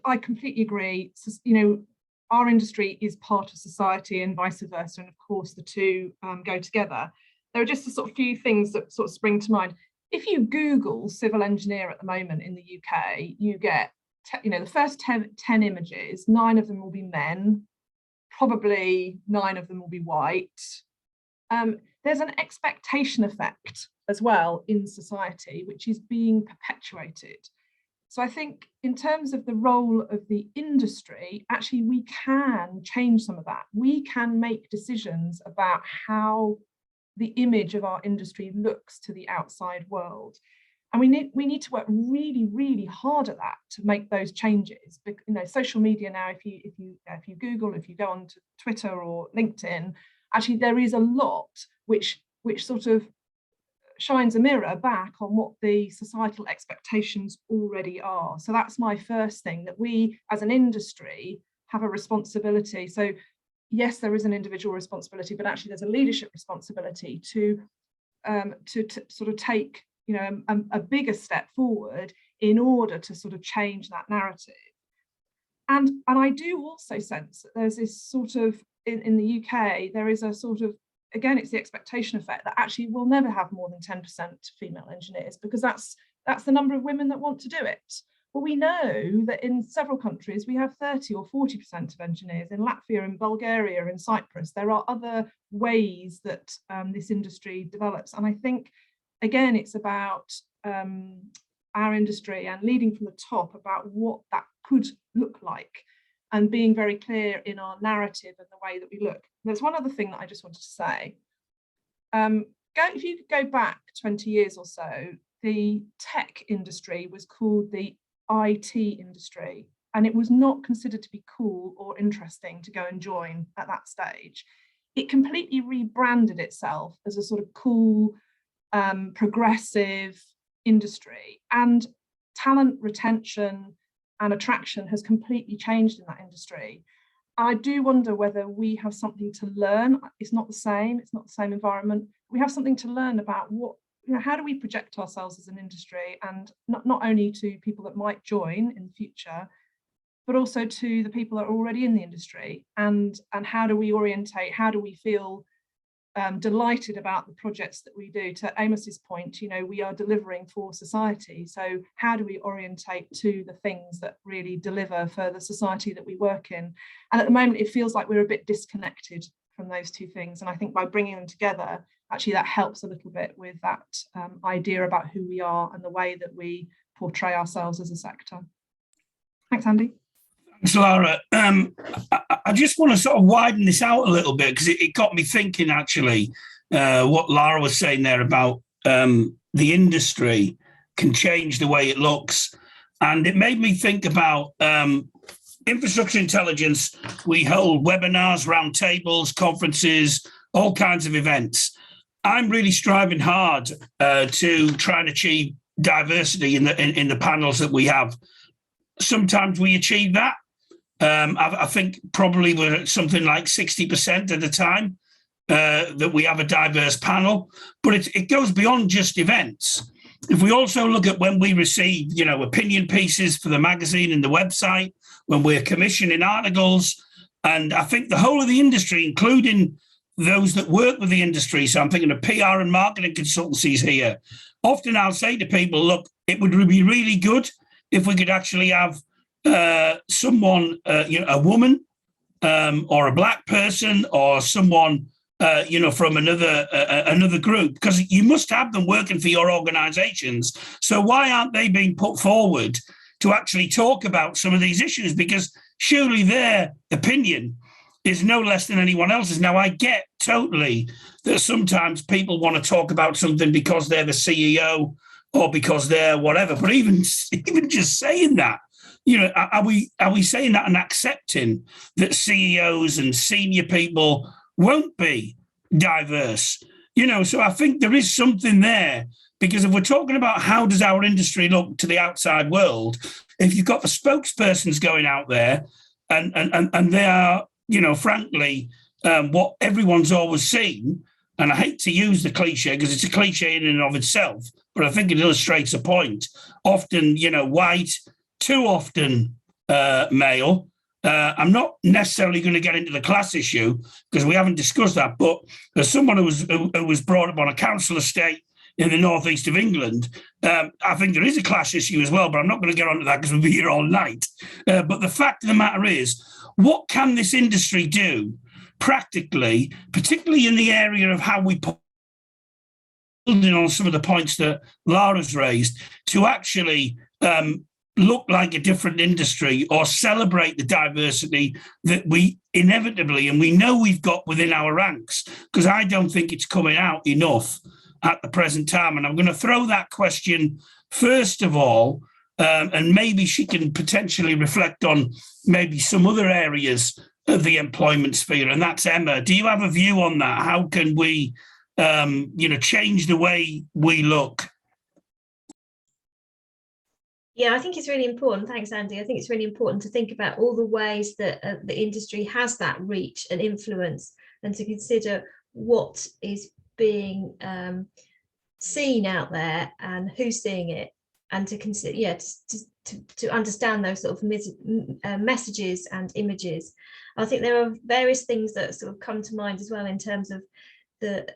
I completely agree. So, you know, our industry is part of society and vice versa. And of course, the two go together. there are just a sort of few things that sort of spring to mind. If you Google civil engineer at the moment in the UK, you get, the first 10 images, 9 of them will be men, probably 9 of them will be white. There's an expectation effect as well in society, which is being perpetuated. So I think in terms of the role of the industry, actually we can change some of that. We can make decisions about how the image of our industry looks to the outside world. And we need to work really, really hard at that to make those changes. Social media now, if you Google, if you go on to Twitter or LinkedIn, actually there is a lot which sort of shines a mirror back on what the societal expectations already are. So that's my first thing, that we as an industry have a responsibility. So yes, there is an individual responsibility, but actually there's a leadership responsibility to sort of take a bigger step forward in order to sort of change that narrative. And I do also sense that there's this sort of, in the UK, there is a sort of, again, it's the expectation effect that actually we'll never have more than 10% female engineers, because that's the number of women that want to do it. Well, we know that in several countries we have 30 or 40% of engineers. In Latvia, in Bulgaria, in Cyprus, there are other ways that this industry develops. And I think, again, it's about our industry and leading from the top about what that could look like, and being very clear in our narrative and the way that we look. There's one other thing that I just wanted to say. If you go back 20 years or so, the tech industry was called the IT industry, and it was not considered to be cool or interesting to go and join at that stage. It completely rebranded itself as a sort of cool, progressive industry, and talent retention and attraction has completely changed in that industry. I do wonder whether we have something to learn. It's not the same environment. We have something to learn about how do we project ourselves as an industry, and not only to people that might join in the future, but also to the people that are already in the industry, and how do we orientate, how do we feel delighted about the projects that we do. To Amos's point, we are delivering for society. So how do we orientate to the things that really deliver for the society that we work in? And at the moment, it feels like we're a bit disconnected from those two things. And I think by bringing them together, actually that helps a little bit with that idea about who we are and the way that we portray ourselves as a sector. Thanks, Andy. Thanks, Lara. I just want to sort of widen this out a little bit, because it got me thinking, actually, what Lara was saying there about the industry can change the way it looks. And it made me think about infrastructure intelligence. We hold webinars, roundtables, conferences, all kinds of events. I'm really striving hard to try and achieve diversity in the panels that we have. Sometimes we achieve that. I think probably we're at something like 60% at the time that we have a diverse panel, but it goes beyond just events. If we also look at when we receive, opinion pieces for the magazine and the website, when we're commissioning articles, and I think the whole of the industry, including those that work with the industry, so I'm thinking of PR and marketing consultancies here, often I'll say to people, look, it would be really good if we could actually have someone, a woman or a black person or someone, from another group, because you must have them working for your organizations. So why aren't they being put forward to actually talk about some of these issues? Because surely their opinion is no less than anyone else's. Now, I get totally that sometimes people want to talk about something because they're the CEO or because they're whatever, but even just saying that, are we saying that and accepting that CEOs and senior people won't be diverse? So I think there is something there, because if we're talking about how does our industry look to the outside world, if you've got the spokespersons going out there and they are, frankly, what everyone's always seen, and I hate to use the cliche because it's a cliche in and of itself, but I think it illustrates a point. Often, white, too often male, I'm not necessarily going to get into the class issue because we haven't discussed that, but as someone who was brought up on a council estate in the northeast of England, I think there is a class issue as well, but I'm not going to get onto that because we'll be here all night. But the fact of the matter is, what can this industry do practically, particularly in the area of how we building on some of the points that Laura's raised, to actually look like a different industry or celebrate the diversity that we inevitably, and we know we've got within our ranks, because I don't think it's coming out enough at the present time. And I'm going to throw that question first of all, and maybe she can potentially reflect on maybe some other areas of the employment sphere, and that's Emma. Do you have a view on that? How can we change the way we look? Yeah, I think it's really important. Thanks, Andy. I think it's really important to think about all the ways that the industry has that reach and influence, and to consider what is being seen out there and who's seeing it, and to consider, to understand those sort of messages and images. I think there are various things that sort of come to mind as well in terms of the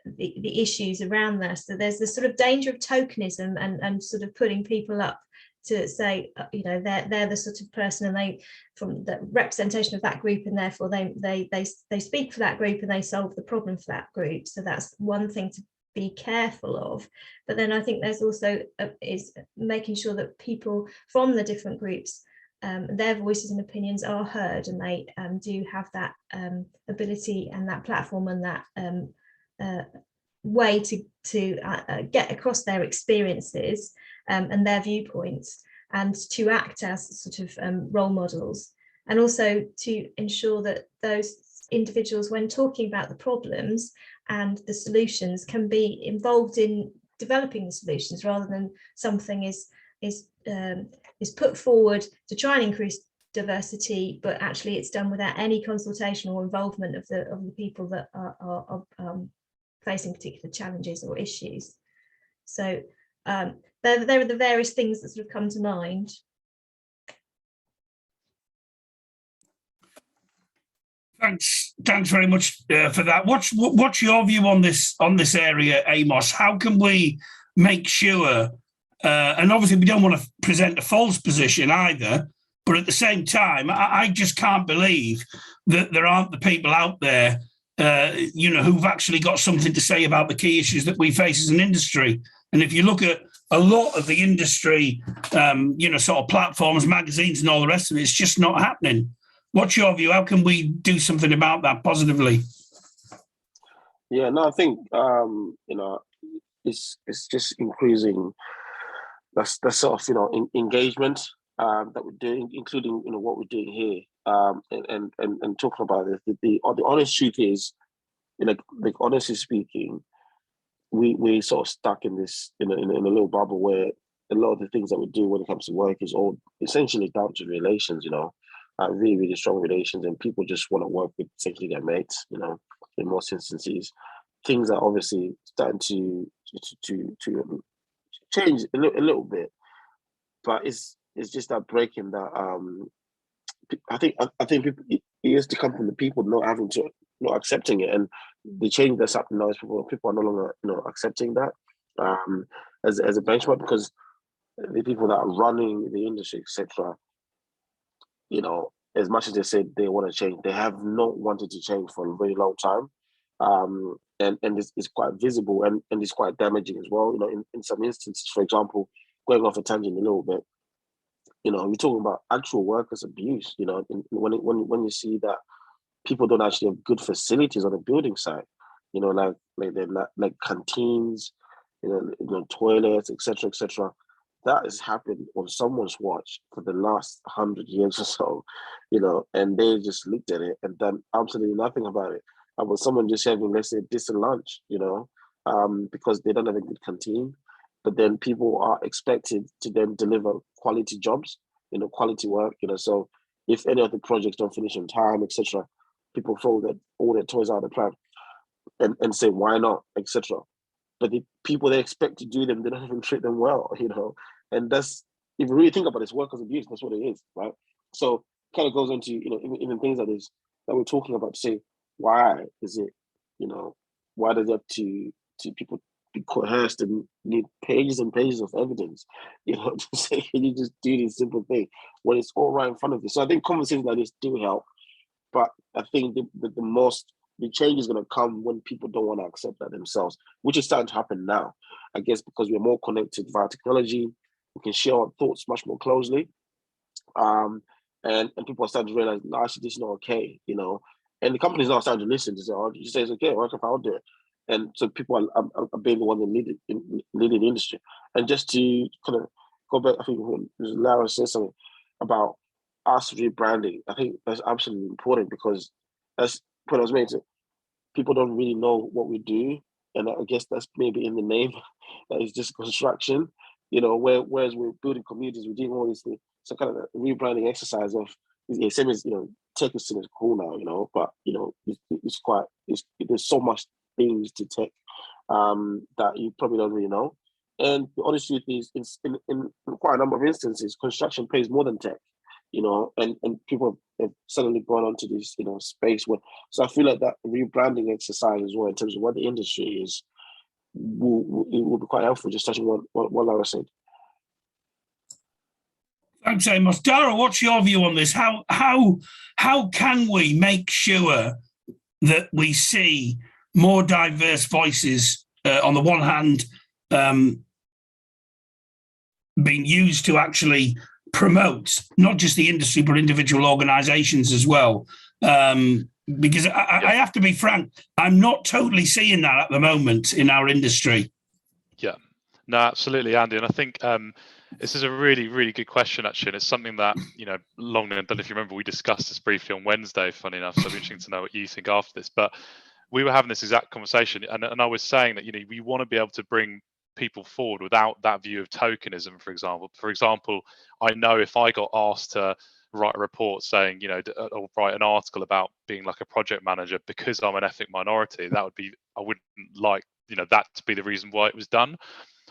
issues around this. So there's the sort of danger of tokenism and sort of putting people up to say, they're the sort of person, and they, from the representation of that group, and therefore they speak for that group and they solve the problem for that group. So that's one thing to be careful of. But then I think there's also is making sure that people from the different groups, their voices and opinions are heard, and they do have that ability and that platform and that way to get across their experiences and their viewpoints, and to act as sort of role models, and also to ensure that those individuals, when talking about the problems and the solutions, can be involved in developing the solutions, rather than something is put forward to try and increase diversity, but actually it's done without any consultation or involvement of the people that are facing particular challenges or issues. So there are the various things that sort of come to mind. Thanks very much for that. What's your view on this area, Amos? How can we make sure, and obviously we don't want to present a false position either, but at the same time, I just can't believe that there aren't the people out there who've actually got something to say about the key issues that we face as an industry. And if you look at a lot of the industry, sort of platforms, magazines and all the rest of it, it's just not happening. What's your view? How can we do something about that positively? Yeah, no, I think, it's just increasing that's sort of, engagement that we're doing, including, what we're doing here, and talking about this. The honest truth is, honestly speaking, we sort of stuck in this, in a little bubble where a lot of the things that we do when it comes to work is all essentially down to relations, really, really strong relations, and people just want to work with essentially their mates, in most instances. Things are obviously starting to change a little bit, but it's just that breaking that I think people, it used to come from the people not accepting it, and the change that's happening now is people are no longer accepting that as a benchmark, because the people that are running the industry, etc., as much as they say they want to change, they have not wanted to change for a very long time. And it's quite visible, and it's quite damaging as well. In some instances, for example, going off a tangent a little bit, we're talking about actual workers' abuse. When you see that people don't actually have good facilities on a building site, like canteens, toilets, etc., etc. That has happened on someone's watch for the last 100 years or so, and they just looked at it and done absolutely nothing about it. About someone just having, let's say, decent lunch, because they don't have a good canteen, but then people are expected to then deliver quality jobs, quality work, so if any of the projects don't finish on time, etc., people throw all their toys out of the plant and say, why not, etc. But the people they expect to do them, they don't even treat them well, and that's, if you really think about it, it's workers' abuse. That's what it is, right? So kind of goes into, you know, even things that we're talking about to say, why is it, you know, why does it have to people be coerced and need pages and pages of evidence, you know, to say, can you just do this simple thing when it's all right in front of you? So I think conversations like this do help, but I think the change is going to come when people don't want to accept that themselves, which is starting to happen now, I guess, because we're more connected via technology. We can share our thoughts much more closely. And people are starting to realize, no, actually, this is not okay, you know. And the companies now starting to listen to say, oh, you say it's okay, what if I'll do it? And so people are being the ones that leading the industry. And just to kind of go back, I think Lara said something about us rebranding. I think that's absolutely important, because that's what I was making. People don't really know what we do, and I guess that's maybe in the name that is just construction, you know. Whereas we're building communities, we're doing all these things. So kind of a rebranding exercise of, same as, you know, tech is seen as cool now, you know, but you know, there's so much things to tech that you probably don't really know. And the honest truth is, in quite a number of instances, construction pays more than tech, you know, and people have suddenly gone onto this, you know, space where, so I feel like that rebranding exercise as well, in terms of what the industry is, will be quite helpful, just touching what Lara said. Thanks, Amos. Dara, what's your view on this? How can we make sure that we see more diverse voices, on the one hand, being used to actually promote not just the industry, but individual organizations as well? Because I have to be frank, I'm not totally seeing that at the moment in our industry. Yeah, no, absolutely, Andy. And I think this is a really, really good question, actually. And it's something that, you know, Longman, I don't know if you remember, we discussed this briefly on Wednesday, funny enough. So it'd be interesting to know what you think after this. But we were having this exact conversation, and I was saying that, you know, we want to be able to bring people forward without that view of tokenism, for example. For example, I know if I got asked to write a report saying, you know, or write an article about being like a project manager because I'm an ethnic minority, that would be, I wouldn't like, you know, that to be the reason why it was done.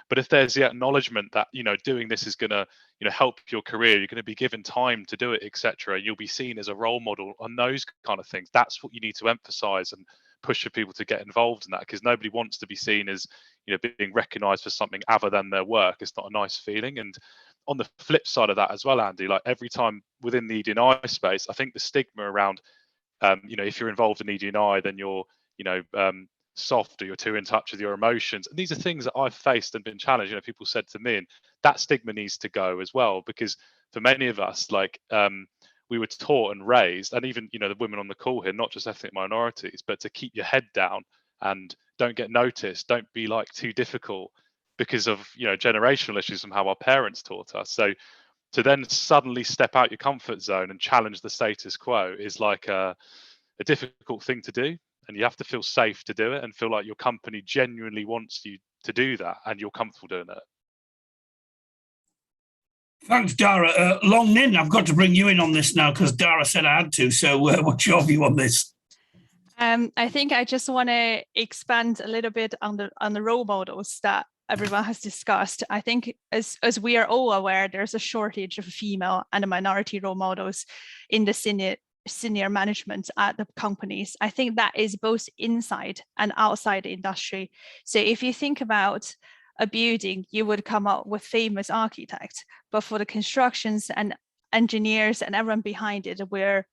But if there's the acknowledgement that, you know, doing this is going to, you know, help your career, you're going to be given time to do it, etc., you'll be seen as a role model on those kind of things. That's what you need to emphasize and push for people to get involved in that, because nobody wants to be seen as, you know, being recognized for something other than their work. It's not a nice feeling. And on the flip side of that as well, Andy, like every time within the ED&I space, I think the stigma around, you know, if you're involved in ED&I, then you're, you know, soft, or you're too in touch with your emotions. And these are things that I've faced and been challenged. You know, people said to me, and that stigma needs to go as well, because for many of us, like, we were taught and raised, and even, you know, the women on the call here, not just ethnic minorities, but to keep your head down and don't get noticed, don't be like too difficult, because of, you know, generational issues from how our parents taught us. So to then suddenly step out your comfort zone and challenge the status quo is like a difficult thing to do. And you have to feel safe to do it and feel like your company genuinely wants you to do that and you're comfortable doing it. Thanks, Dara. Long Nin, I've got to bring you in on this now because Dara said I had to. So what's your view on this? I think I just want to expand a little bit on the role models that everyone has discussed. I think as we are all aware, there's a shortage of female and minority role models in the senior management at the companies. I think that is both inside and outside the industry. So if you think about a building, you would come up with famous architects, but for the constructions and engineers and everyone behind it, where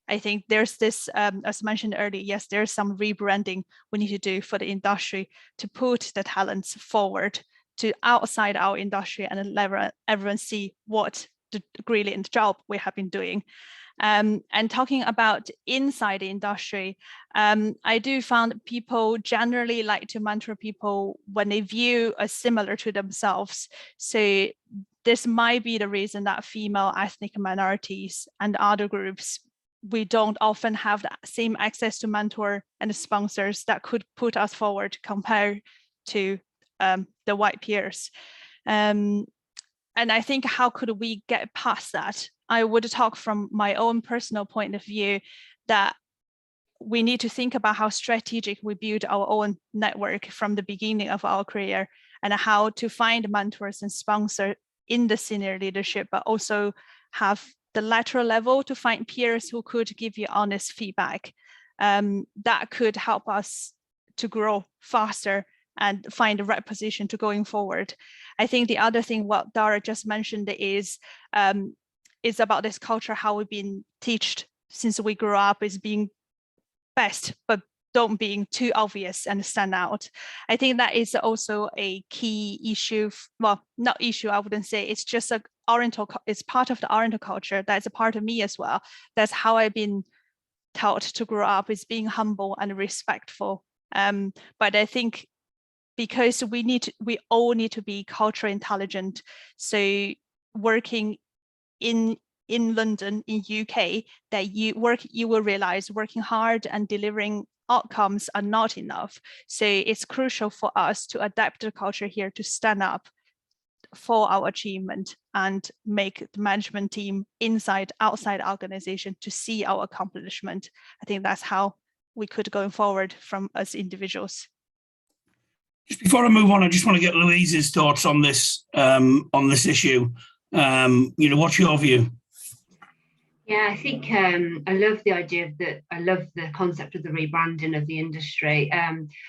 I think there's this, as mentioned earlier, yes, there's some rebranding we need to do for the industry to put the talents forward to outside our industry and let everyone see what the brilliant job we have been doing. And talking about inside the industry, I do find people generally like to mentor people when they view as similar to themselves. So this might be the reason that female ethnic minorities and other groups, we don't often have that same access to mentor and sponsors that could put us forward compared to the white peers. And I think, how could we get past that? I would talk from my own personal point of view that we need to think about how strategic we build our own network from the beginning of our career, and how to find mentors and sponsors in the senior leadership, but also have the lateral level to find peers who could give you honest feedback. That could help us to grow faster and find the right position to going forward. I think the other thing what Dara just mentioned is about this culture, how we've been taught since we grew up is being best, but don't being too obvious and stand out. I think that is also a key issue. Well, not issue, I wouldn't say. It's just it's part of the Oriental culture. That's a part of me as well. That's how I've been taught to grow up, is being humble and respectful. But I think because we all need to be culturally intelligent. So working in London, in UK, that you will realize working hard and delivering outcomes are not enough. So it's crucial for us to adapt the culture here to stand up for our achievement and make the management team inside, outside organization to see our accomplishment. I think that's how we could go forward from us individuals. Just before I move on, I just want to get Louise's thoughts on this issue. What's your view? Yeah, I think I love the idea I love the concept of the rebranding of the industry.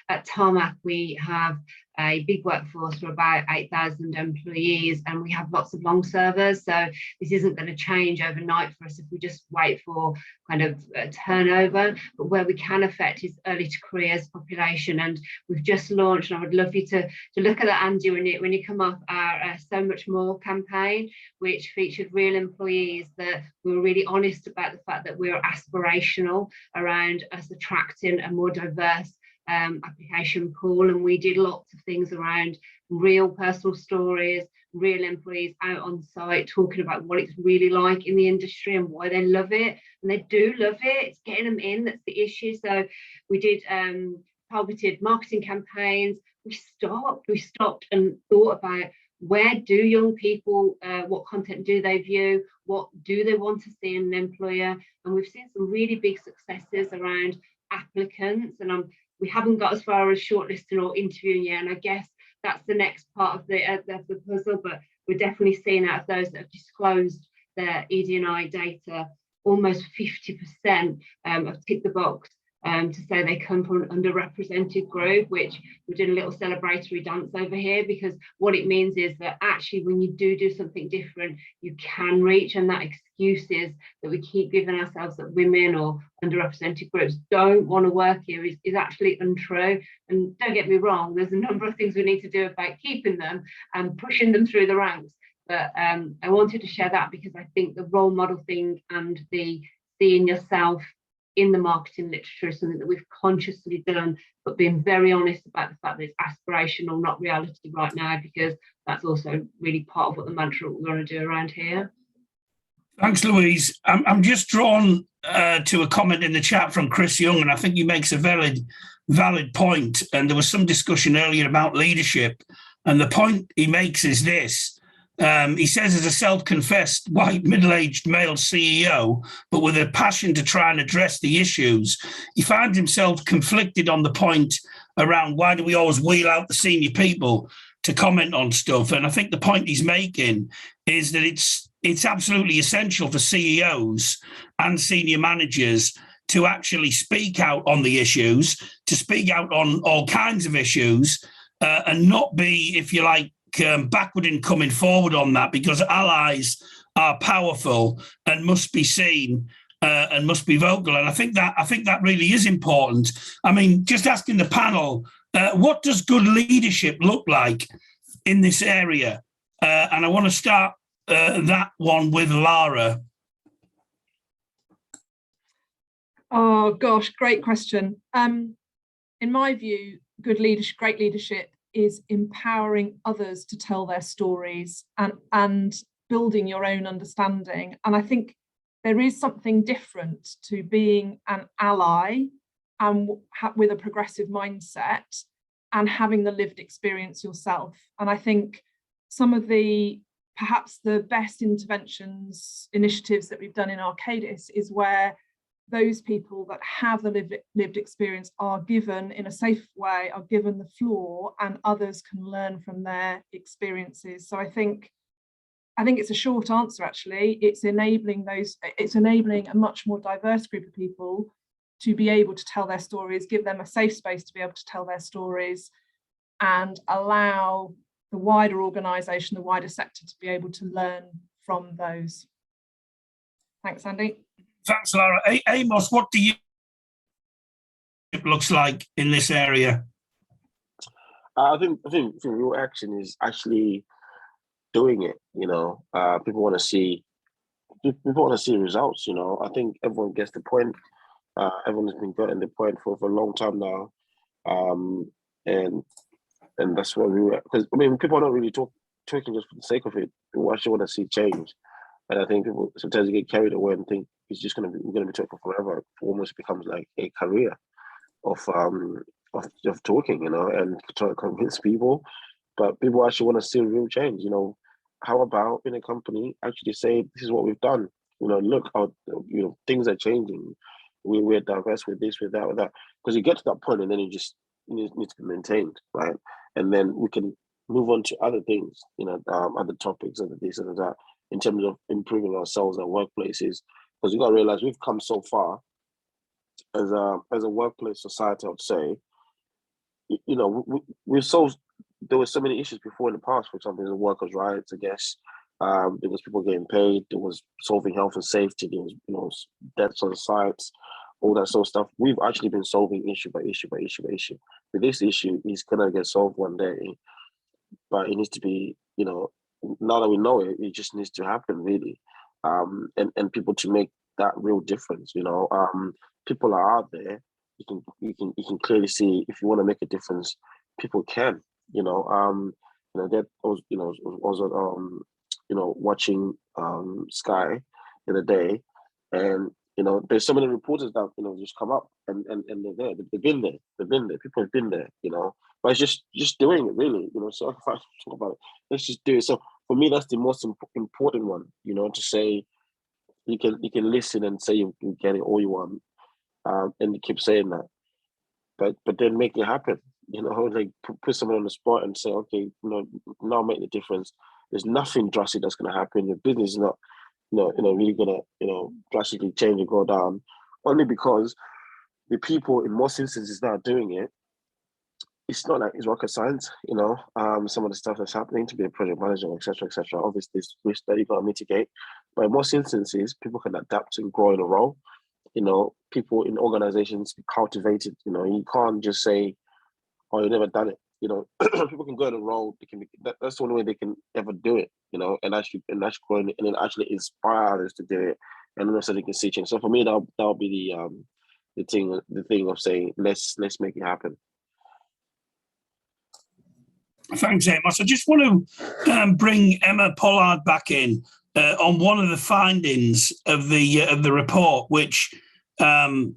At Tarmac, we have a big workforce for about 8,000 employees, and we have lots of long servers. So this isn't going to change overnight for us if we just wait for kind of turnover. But where we can affect is early to careers population. And we've just launched, and I would love you to look at that, Andy, when you come off our So Much More campaign, which featured real employees that we were really honest about the fact that we were aspirational around us attracting a more diverse application pool, and we did lots of things around real personal stories, real employees out on site talking about what it's really like in the industry and why they love it, and they do love it. It's getting them in that's the issue. So we did targeted marketing campaigns. We stopped and thought about, where do young people, what content do they view, what do they want to see in an employer? And we've seen some really big successes around applicants, and we haven't got as far as shortlisting or interviewing yet, and I guess that's the next part of the puzzle. But we're definitely seeing out of those that have disclosed their ED&I data, almost 50% have ticked the box to say they come from an underrepresented group, which we're doing a little celebratory dance over here, because what it means is that actually when you do something different, you can reach, and that excuses that we keep giving ourselves that women or underrepresented groups don't want to work here is actually untrue. And don't get me wrong, there's a number of things we need to do about keeping them and pushing them through the ranks. But I wanted to share that because I think the role model thing and the seeing yourself in the marketing literature is something that we've consciously done, but being very honest about the fact that it's aspirational, not reality right now, because that's also really part of what the mantra we're going to do around here. Thanks, Louise. I'm just drawn to a comment in the chat from Chris Young, and I think he makes a valid point. And there was some discussion earlier about leadership, and the point he makes is this. He says, as a self-confessed white middle-aged male CEO, but with a passion to try and address the issues, he finds himself conflicted on the point around why do we always wheel out the senior people to comment on stuff. And I think the point he's making is that it's absolutely essential for CEOs and senior managers to actually speak out on the issues, to speak out on all kinds of issues, and not be, if you like, backward in coming forward on that, because allies are powerful and must be seen and must be vocal. And I think that really is important. I mean, just asking the panel, what does good leadership look like in this area? And I want to start that one with Lara. Oh gosh, great question. In my view, great leadership is empowering others to tell their stories and building your own understanding. And I think there is something different to being an ally and with a progressive mindset and having the lived experience yourself. And I think some of perhaps the best initiatives that we've done in Arcadis is where those people that have the lived experience are given, in a safe way, are given the floor, and others can learn from their experiences. So I think I think it's a short answer, actually. It's enabling a much more diverse group of people to be able to tell their stories, give them a safe space to be able to tell their stories, and allow the wider organisation, the wider sector, to be able to learn from those. Thanks, Andy. Thanks, Lara. Amos, what do you looks like in this area? I think real action is actually doing it. People want to see results. I think everyone gets the point. Everyone has been getting the point for a long time now, and that's what because people are not really talking just for the sake of it. People actually want to see change, and I think people sometimes get carried away and think it's just we're gonna be talking forever. It almost becomes like a career of talking, and trying to convince people. But people actually want to see real change. How about in a company actually say this is what we've done? Look how things are changing. We're diverse with this, with that, with that. Because you get to that point, and then it just needs to be maintained, right? And then we can move on to other things, other topics, other this and that, in terms of improving ourselves and workplaces. Because you got to realize we've come so far as a workplace society. I would say, we've solved. There were so many issues before in the past. For example, the workers' rights, I guess. There was people getting paid. There was solving health and safety. There was, deaths on sites, all that sort of stuff. We've actually been solving issue by issue by issue by issue. But this issue is gonna get solved one day, but it needs to be, now that we know it, it just needs to happen really, and people to make that real difference. People are out there. You can clearly see if you want to make a difference, people can. That was watching Sky the other day, and there's so many reporters that just come up and they're there. They've been there. People have been there. But it's just doing it really. So if I talk about it, let's just do it. So for me, that's the most important one. To say you can listen and say you get it all you want, and you keep saying that, but then make it happen. Like put someone on the spot and say, okay, now make the difference. There's nothing drastic that's going to happen. Your business is not, really going to, drastically change and go down, only because the people in most instances that are doing it, it's not like it's rocket science. Some of the stuff that's happening to be a project manager, etc., etc. Obviously, there's risk that you got to mitigate, but in most instances, people can adapt and grow in a role. People in organizations be cultivated. You can't just say, "Oh, you've never done it." People can go in a role. They can. That's the only way they can ever do it. And actually grow and then actually inspire others to do it, and also they can see change. So for me, that'll be the thing of saying, let's make it happen. Thanks, Amos. I just want to bring Emma Pollard back in on one of the findings of the report, which I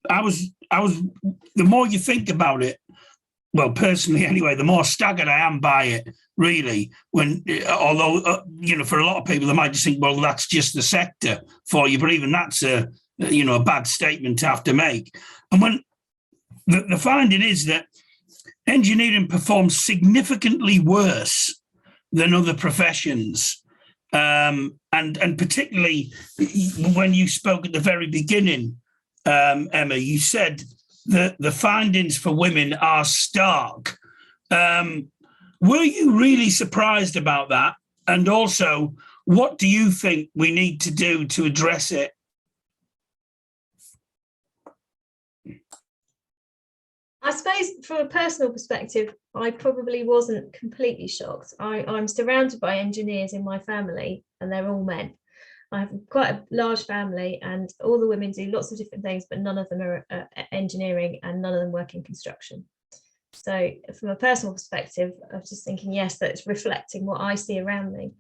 was. The more you think about it, well, personally anyway, the more staggered I am by it. Really, although for a lot of people, they might just think, well, that's just the sector for you. But even that's a bad statement to have to make. And when the finding is that engineering performs significantly worse than other professions. And particularly when you spoke at the very beginning, Emma, you said that the findings for women are stark. Were you really surprised about that? And also, what do you think we need to do to address it? I suppose from a personal perspective, I probably wasn't completely shocked. I'm surrounded by engineers in my family, and they're all men. I have quite a large family, and all the women do lots of different things, but none of them are engineering, and none of them work in construction. So from a personal perspective, I was just thinking, yes, that's reflecting what I see around me.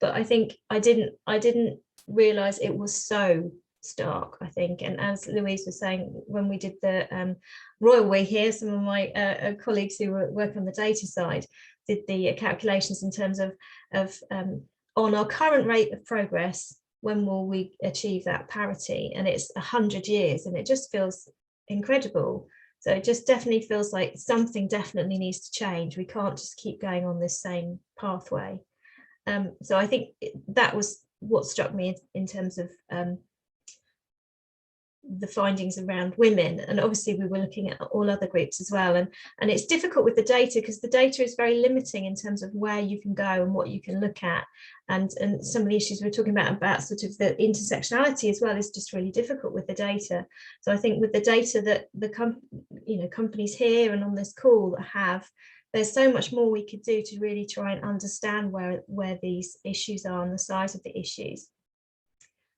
But I think I didn't realize it was so stark, I think. And as Louise was saying, when we did the Royal We here, some of my colleagues who were working on the data side did the calculations in terms of on our current rate of progress, when will we achieve that parity? And it's 100 years, and it just feels incredible. So it just definitely feels like something definitely needs to change. We can't just keep going on this same pathway. So I think that was what struck me in terms of the findings around women, and obviously we were looking at all other groups as well, and it's difficult with the data because the data is very limiting in terms of where you can go and what you can look at, and some of the issues we're talking about sort of the intersectionality as well is just really difficult with the data. So I think with the data that the companies here and on this call have, there's so much more we could do to really try and understand where these issues are and the size of the issues.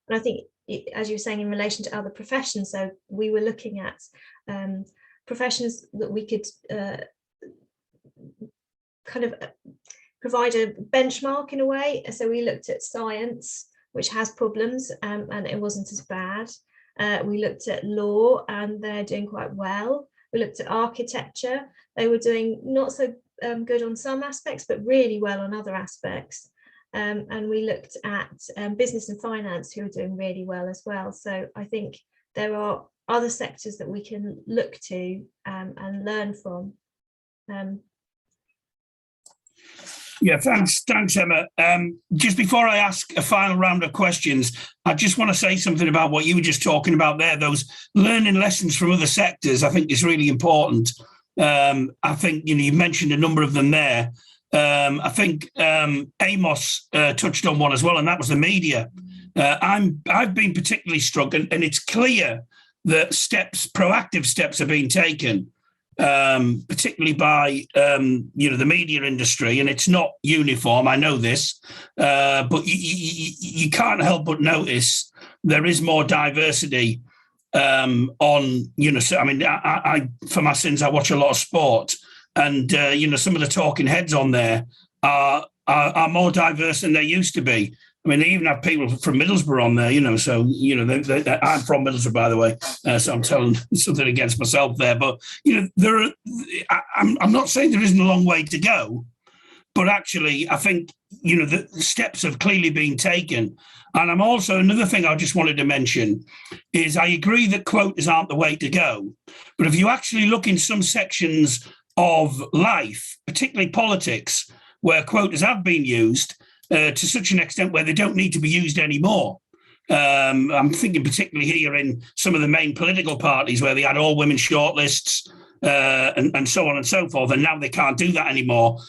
And I think, as you were saying, in relation to other professions, so we were looking at professions that we could kind of provide a benchmark in a way. So we looked at science, which has problems, and it wasn't as bad. We looked at law, and they're doing quite well. We looked at architecture. They were doing not so good on some aspects, but really well on other aspects. And we looked at business and finance, who are doing really well as well. So I think there are other sectors that we can look to and learn from. Yeah, thanks, Emma. Just before I ask a final round of questions, I just want to say something about what you were just talking about there. Those learning lessons from other sectors, I think, is really important. I think you mentioned a number of them there. I think Amos touched on one as well, and that was the media. I've been particularly struck, and it's clear that proactive steps are being taken, particularly by the media industry, and it's not uniform. I know this, but you can't help but notice there is more diversity on. So, I mean, I for my sins, I watch a lot of sport. And some of the talking heads on there are more diverse than they used to be. I mean, they even have people from Middlesbrough on there, So I'm from Middlesbrough, by the way, so I'm telling something against myself there. But I'm not saying there isn't a long way to go, but actually, I think the steps have clearly been taken. And I'm also, another thing I just wanted to mention is I agree that quotas aren't the way to go, but if you actually look in some sections of life, particularly politics, where quotas have been used to such an extent where they don't need to be used anymore. I'm thinking particularly here in some of the main political parties where they had all women shortlists and so on and so forth, and now they can't do that anymore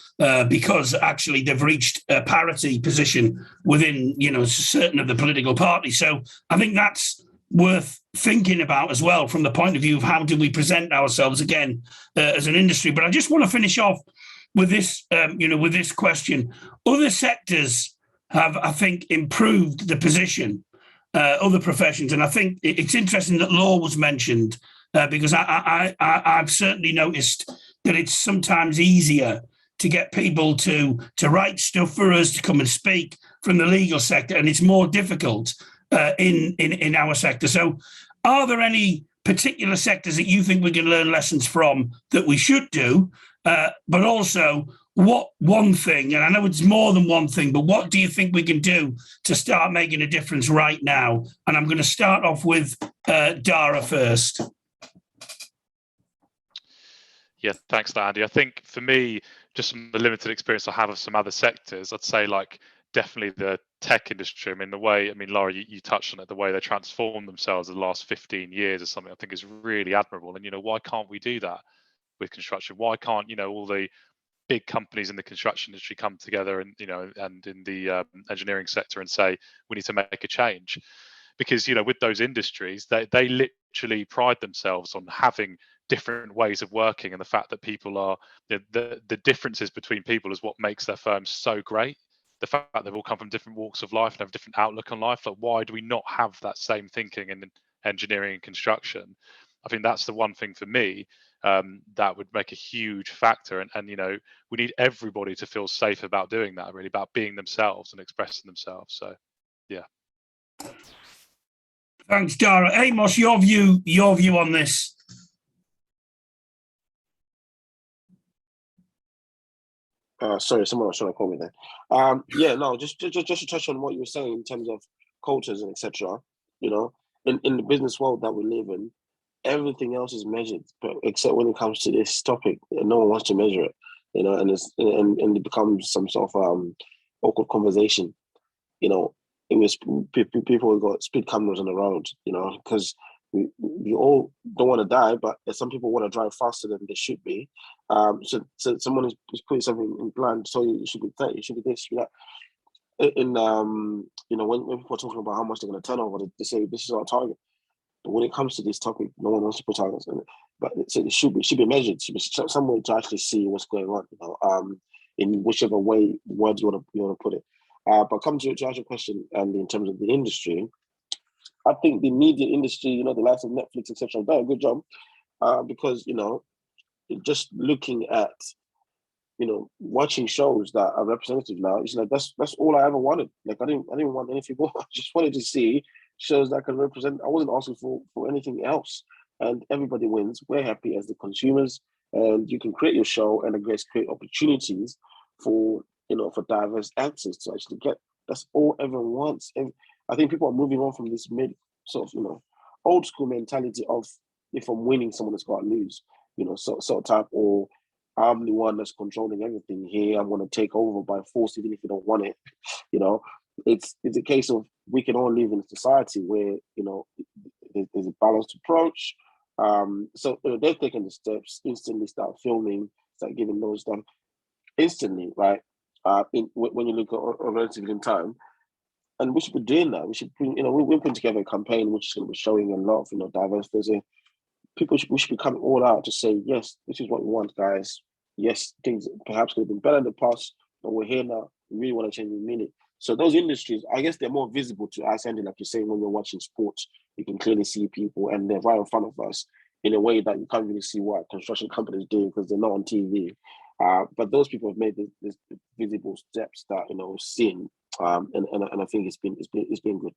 because actually they've reached a parity position within certain of the political parties. So I think that's worth thinking about as well from the point of view of how do we present ourselves again as an industry. But I just want to finish off with this, with this question. Other sectors have, I think, improved the position, other professions, and I think it's interesting that law was mentioned because I've certainly noticed that it's sometimes easier to get people to write stuff for us, to come and speak from the legal sector, and it's more difficult in our sector. So are there any particular sectors that you think we can learn lessons from that we should do, but also what one thing, and I know it's more than one thing, but what do you think we can do to start making a difference right now? And I'm going to start off with Dara first. Yeah, thanks, Andy. I think for me, just from the limited experience I have of some other sectors, I'd say definitely the tech industry. I mean, Laura, you touched on it, the way they transformed themselves in the last 15 years or something, I think is really admirable. And, why can't we do that with construction? Why can't, all the big companies in the construction industry come together and, and in the engineering sector and say, we need to make a change? Because, with those industries, they literally pride themselves on having different ways of working, and the fact that people are, the differences between people is what makes their firms so great. The fact that they've all come from different walks of life and have a different outlook on life. Why do we not have that same thinking in engineering and construction? I think that's the one thing for me that would make a huge factor. And we need everybody to feel safe about doing that, really, about being themselves and expressing themselves. So, yeah. Thanks, Dara. Amos, your view on this. Sorry, someone was trying to call me there. Just to touch on what you were saying in terms of quotas and etc. In the business world that we live in, everything else is measured, but except when it comes to this topic, no one wants to measure it. And it becomes some sort of awkward conversation. You know, it was people got speed cameras on the road, you know, because we all don't want to die, but some people want to drive faster than they should be. So someone is putting something in plan, so you should be 30, you should be this, you should be that. You know, when people are talking about how much they're going to turn over, they say this is our target. But when it comes to this topic, no one wants to put targets in it. But it should be measured. It should be some way to actually see what's going on. You know, in whichever way words you want to put it. But come to answer your question, and in terms of the industry, I think the media industry, you know, the likes of Netflix, etc., have done a good job because, you know, just looking at, you know, watching shows that are representative now, it's like that's all I ever wanted. Like I didn't want anything more. I just wanted to see shows that can represent. I wasn't asking for anything else. And everybody wins. We're happy as the consumers, and you can create your show and I guess create opportunities for, you know, for diverse actors to actually get. That's all everyone wants. And I think people are moving on from this sort of, you know, old school mentality of if I'm winning, someone has got to lose, you know, sort of type, or I'm the one that's controlling everything here. I'm going to take over by force, even if you don't want it. You know, it's a case of we can all live in a society where, you know, there's a balanced approach. So you know, they've taken the steps, instantly start filming, start giving those stuff instantly, right? When you look at relatively in time, and we should be doing that. We should, you know, we're putting together a campaign which is going to be showing a lot of, you know, diversity. We should be coming all out to say, yes, this is what we want, guys. Yes, things perhaps could have been better in the past, but we're here now. We really want to change. We mean it. So those industries, I guess they're more visible to us. And like you're saying, when you're watching sports, you can clearly see people and they're right in front of us in a way that you can't really see what construction companies do because they're not on TV. But those people have made this visible steps that, you know, we've seen. And I think it's been good.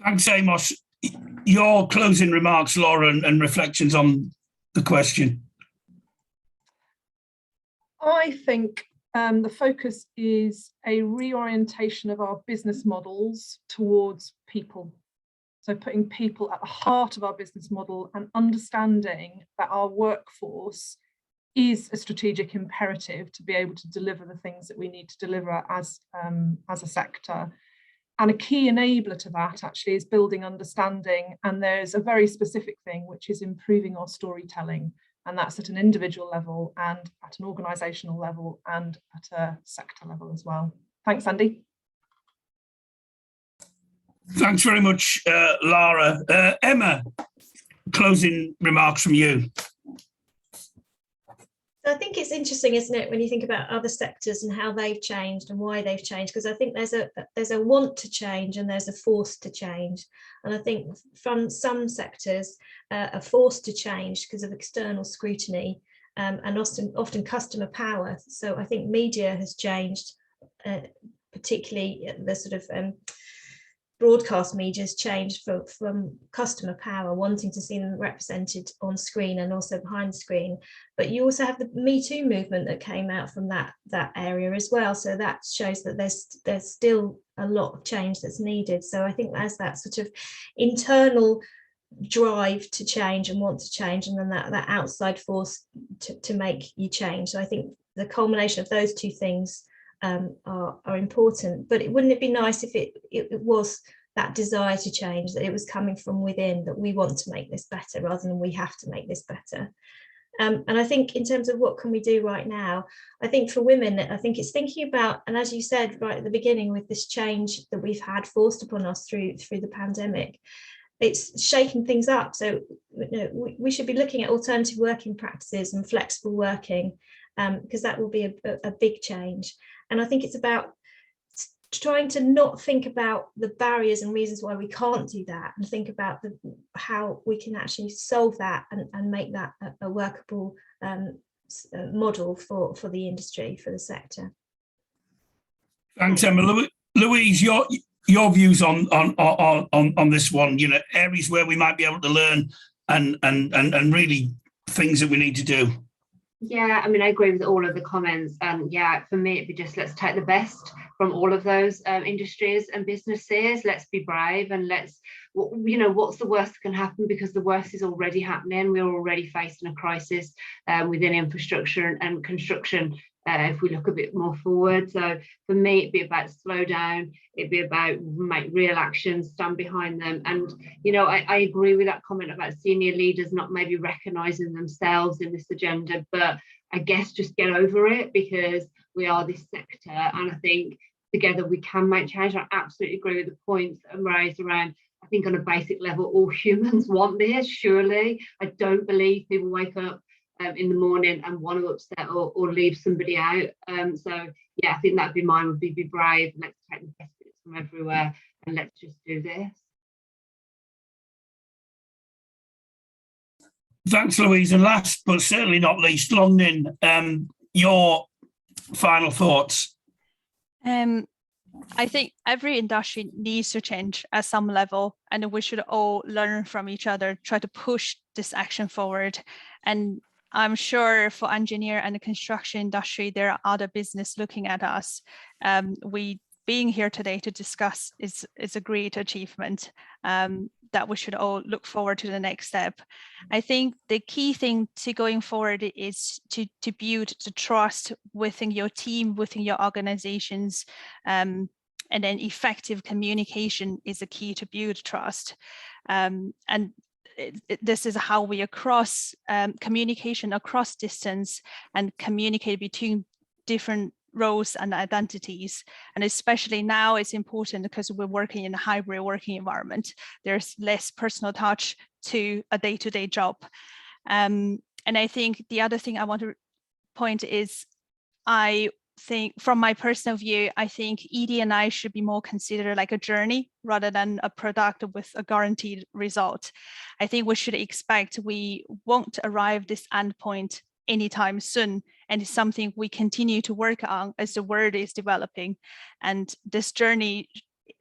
Thanks, Amos. Your closing remarks, Laura, and reflections on the question. I think the focus is a reorientation of our business models towards people. So putting people at the heart of our business model and understanding that our workforce is a strategic imperative to be able to deliver the things that we need to deliver as a sector. And a key enabler to that actually is building understanding. And there's a very specific thing, which is improving our storytelling. And that's at an individual level and at an organisational level and at a sector level as well. Thanks, Andy. Thanks very much, Lara. Emma, closing remarks from you. I think it's interesting, isn't it, when you think about other sectors and how they've changed and why they've changed, because I think there's a want to change and there's a force to change. And I think from some sectors, a force to change because of external scrutiny and often customer power. So I think media has changed, particularly the sort of broadcast media has changed from customer power, wanting to see them represented on screen and also behind the screen. But you also have the Me Too movement that came out from that area as well. So that shows that there's still a lot of change that's needed. So I think there's that sort of internal drive to change and want to change, and then that outside force to make you change. So I think the culmination of those two things are important, but wouldn't it be nice if it was that desire to change, that it was coming from within, that we want to make this better rather than we have to make this better. And I think in terms of what can we do right now, I think for women, I think it's thinking about, and as you said right at the beginning, with this change that we've had forced upon us through the pandemic, it's shaking things up. So you know, we should be looking at alternative working practices and flexible working, because that will be a big change. And I think it's about trying to not think about the barriers and reasons why we can't do that, and think about how we can actually solve that and make that a workable model for the industry, for the sector. Thanks, Emma. Louise, your views on this one, you know, areas where we might be able to learn and really things that we need to do. Yeah, I mean, I agree with all of the comments. And yeah, for me, it'd be just let's take the best from all of those industries and businesses. Let's be brave and let's, you know, what's the worst that can happen? Because the worst is already happening. We're already facing a crisis within infrastructure and construction if we look a bit more forward. So for me, it'd be about slow down, it'd be about make real actions, stand behind them. And, you know, I agree with that comment about senior leaders not maybe recognising themselves in this agenda, but I guess just get over it, because we are this sector, and I think together we can make change. I absolutely agree with the points that are raised around, I think on a basic level, all humans want this, surely. I don't believe people wake up in the morning and want to upset or leave somebody out. So yeah, I think that'd be mine, would be brave. Let's take the best bits from everywhere and let's just do this. Thanks, Louise. And last but certainly not least, Long Ninh, your final thoughts. I think every industry needs to change at some level, and we should all learn from each other, try to push this action forward. And I'm sure for engineer and the construction industry, there are other business looking at us. We being here today to discuss is a great achievement that we should all look forward to the next step. I think the key thing to going forward is to build the trust within your team, within your organizations, and then effective communication is a key to build trust. And this is how we communication across distance and communicate between different roles and identities. And especially now it's important because we're working in a hybrid working environment. There's less personal touch to a day-to-day job. And I think the other thing I want to point is, I think from my personal view, I think ED&I should be more considered like a journey rather than a product with a guaranteed result. I think we should expect we won't arrive this endpoint anytime soon, and it's something we continue to work on as the world is developing. And this journey,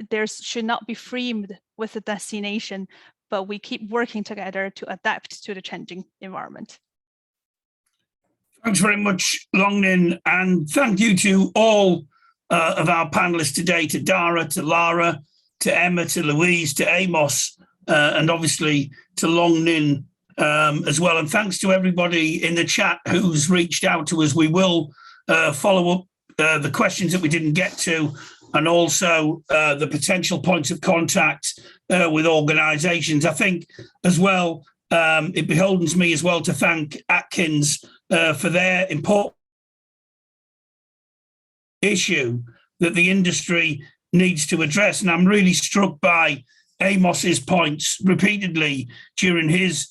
there should not be framed with a destination, but we keep working together to adapt to the changing environment. Thanks very much, Long Ninh, and thank you to all of our panelists today, to Dara, to Lara, to Emma, to Louise, to Amos, and obviously to Long Ninh as well. And thanks to everybody in the chat who's reached out to us. We will follow up the questions that we didn't get to, and also the potential points of contact with organisations. I think as well, it beholdens me as well to thank Atkins for their important issue that the industry needs to address. And I'm really struck by Amos's points repeatedly during his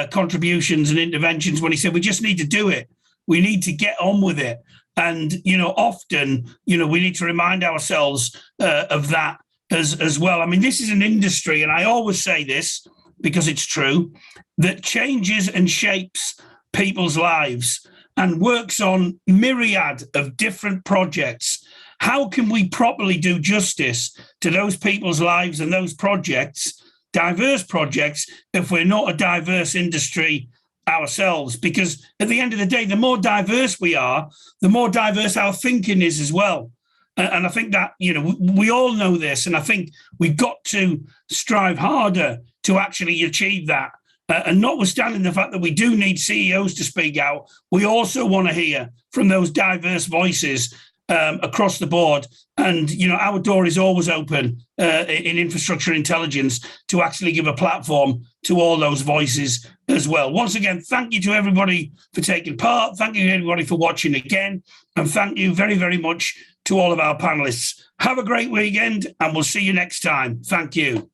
contributions and interventions when he said, we just need to do it. We need to get on with it. And, you know, often, you know, we need to remind ourselves of that as well. I mean, this is an industry, and I always say this because it's true, that changes and shapes people's lives and works on myriad of different projects. How can we properly do justice to those people's lives and those projects, diverse projects, if we're not a diverse industry ourselves? Because at the end of the day, the more diverse we are, the more diverse our thinking is as well. And I think that, you know, we all know this, and I think we've got to strive harder to actually achieve that. And notwithstanding the fact that we do need CEOs to speak out, we also want to hear from those diverse voices across the board. And, you know, our door is always open in infrastructure intelligence to actually give a platform to all those voices as well. Once again, thank you to everybody for taking part. Thank you to everybody for watching again. And thank you very, very much to all of our panelists. Have a great weekend, and we'll see you next time. Thank you.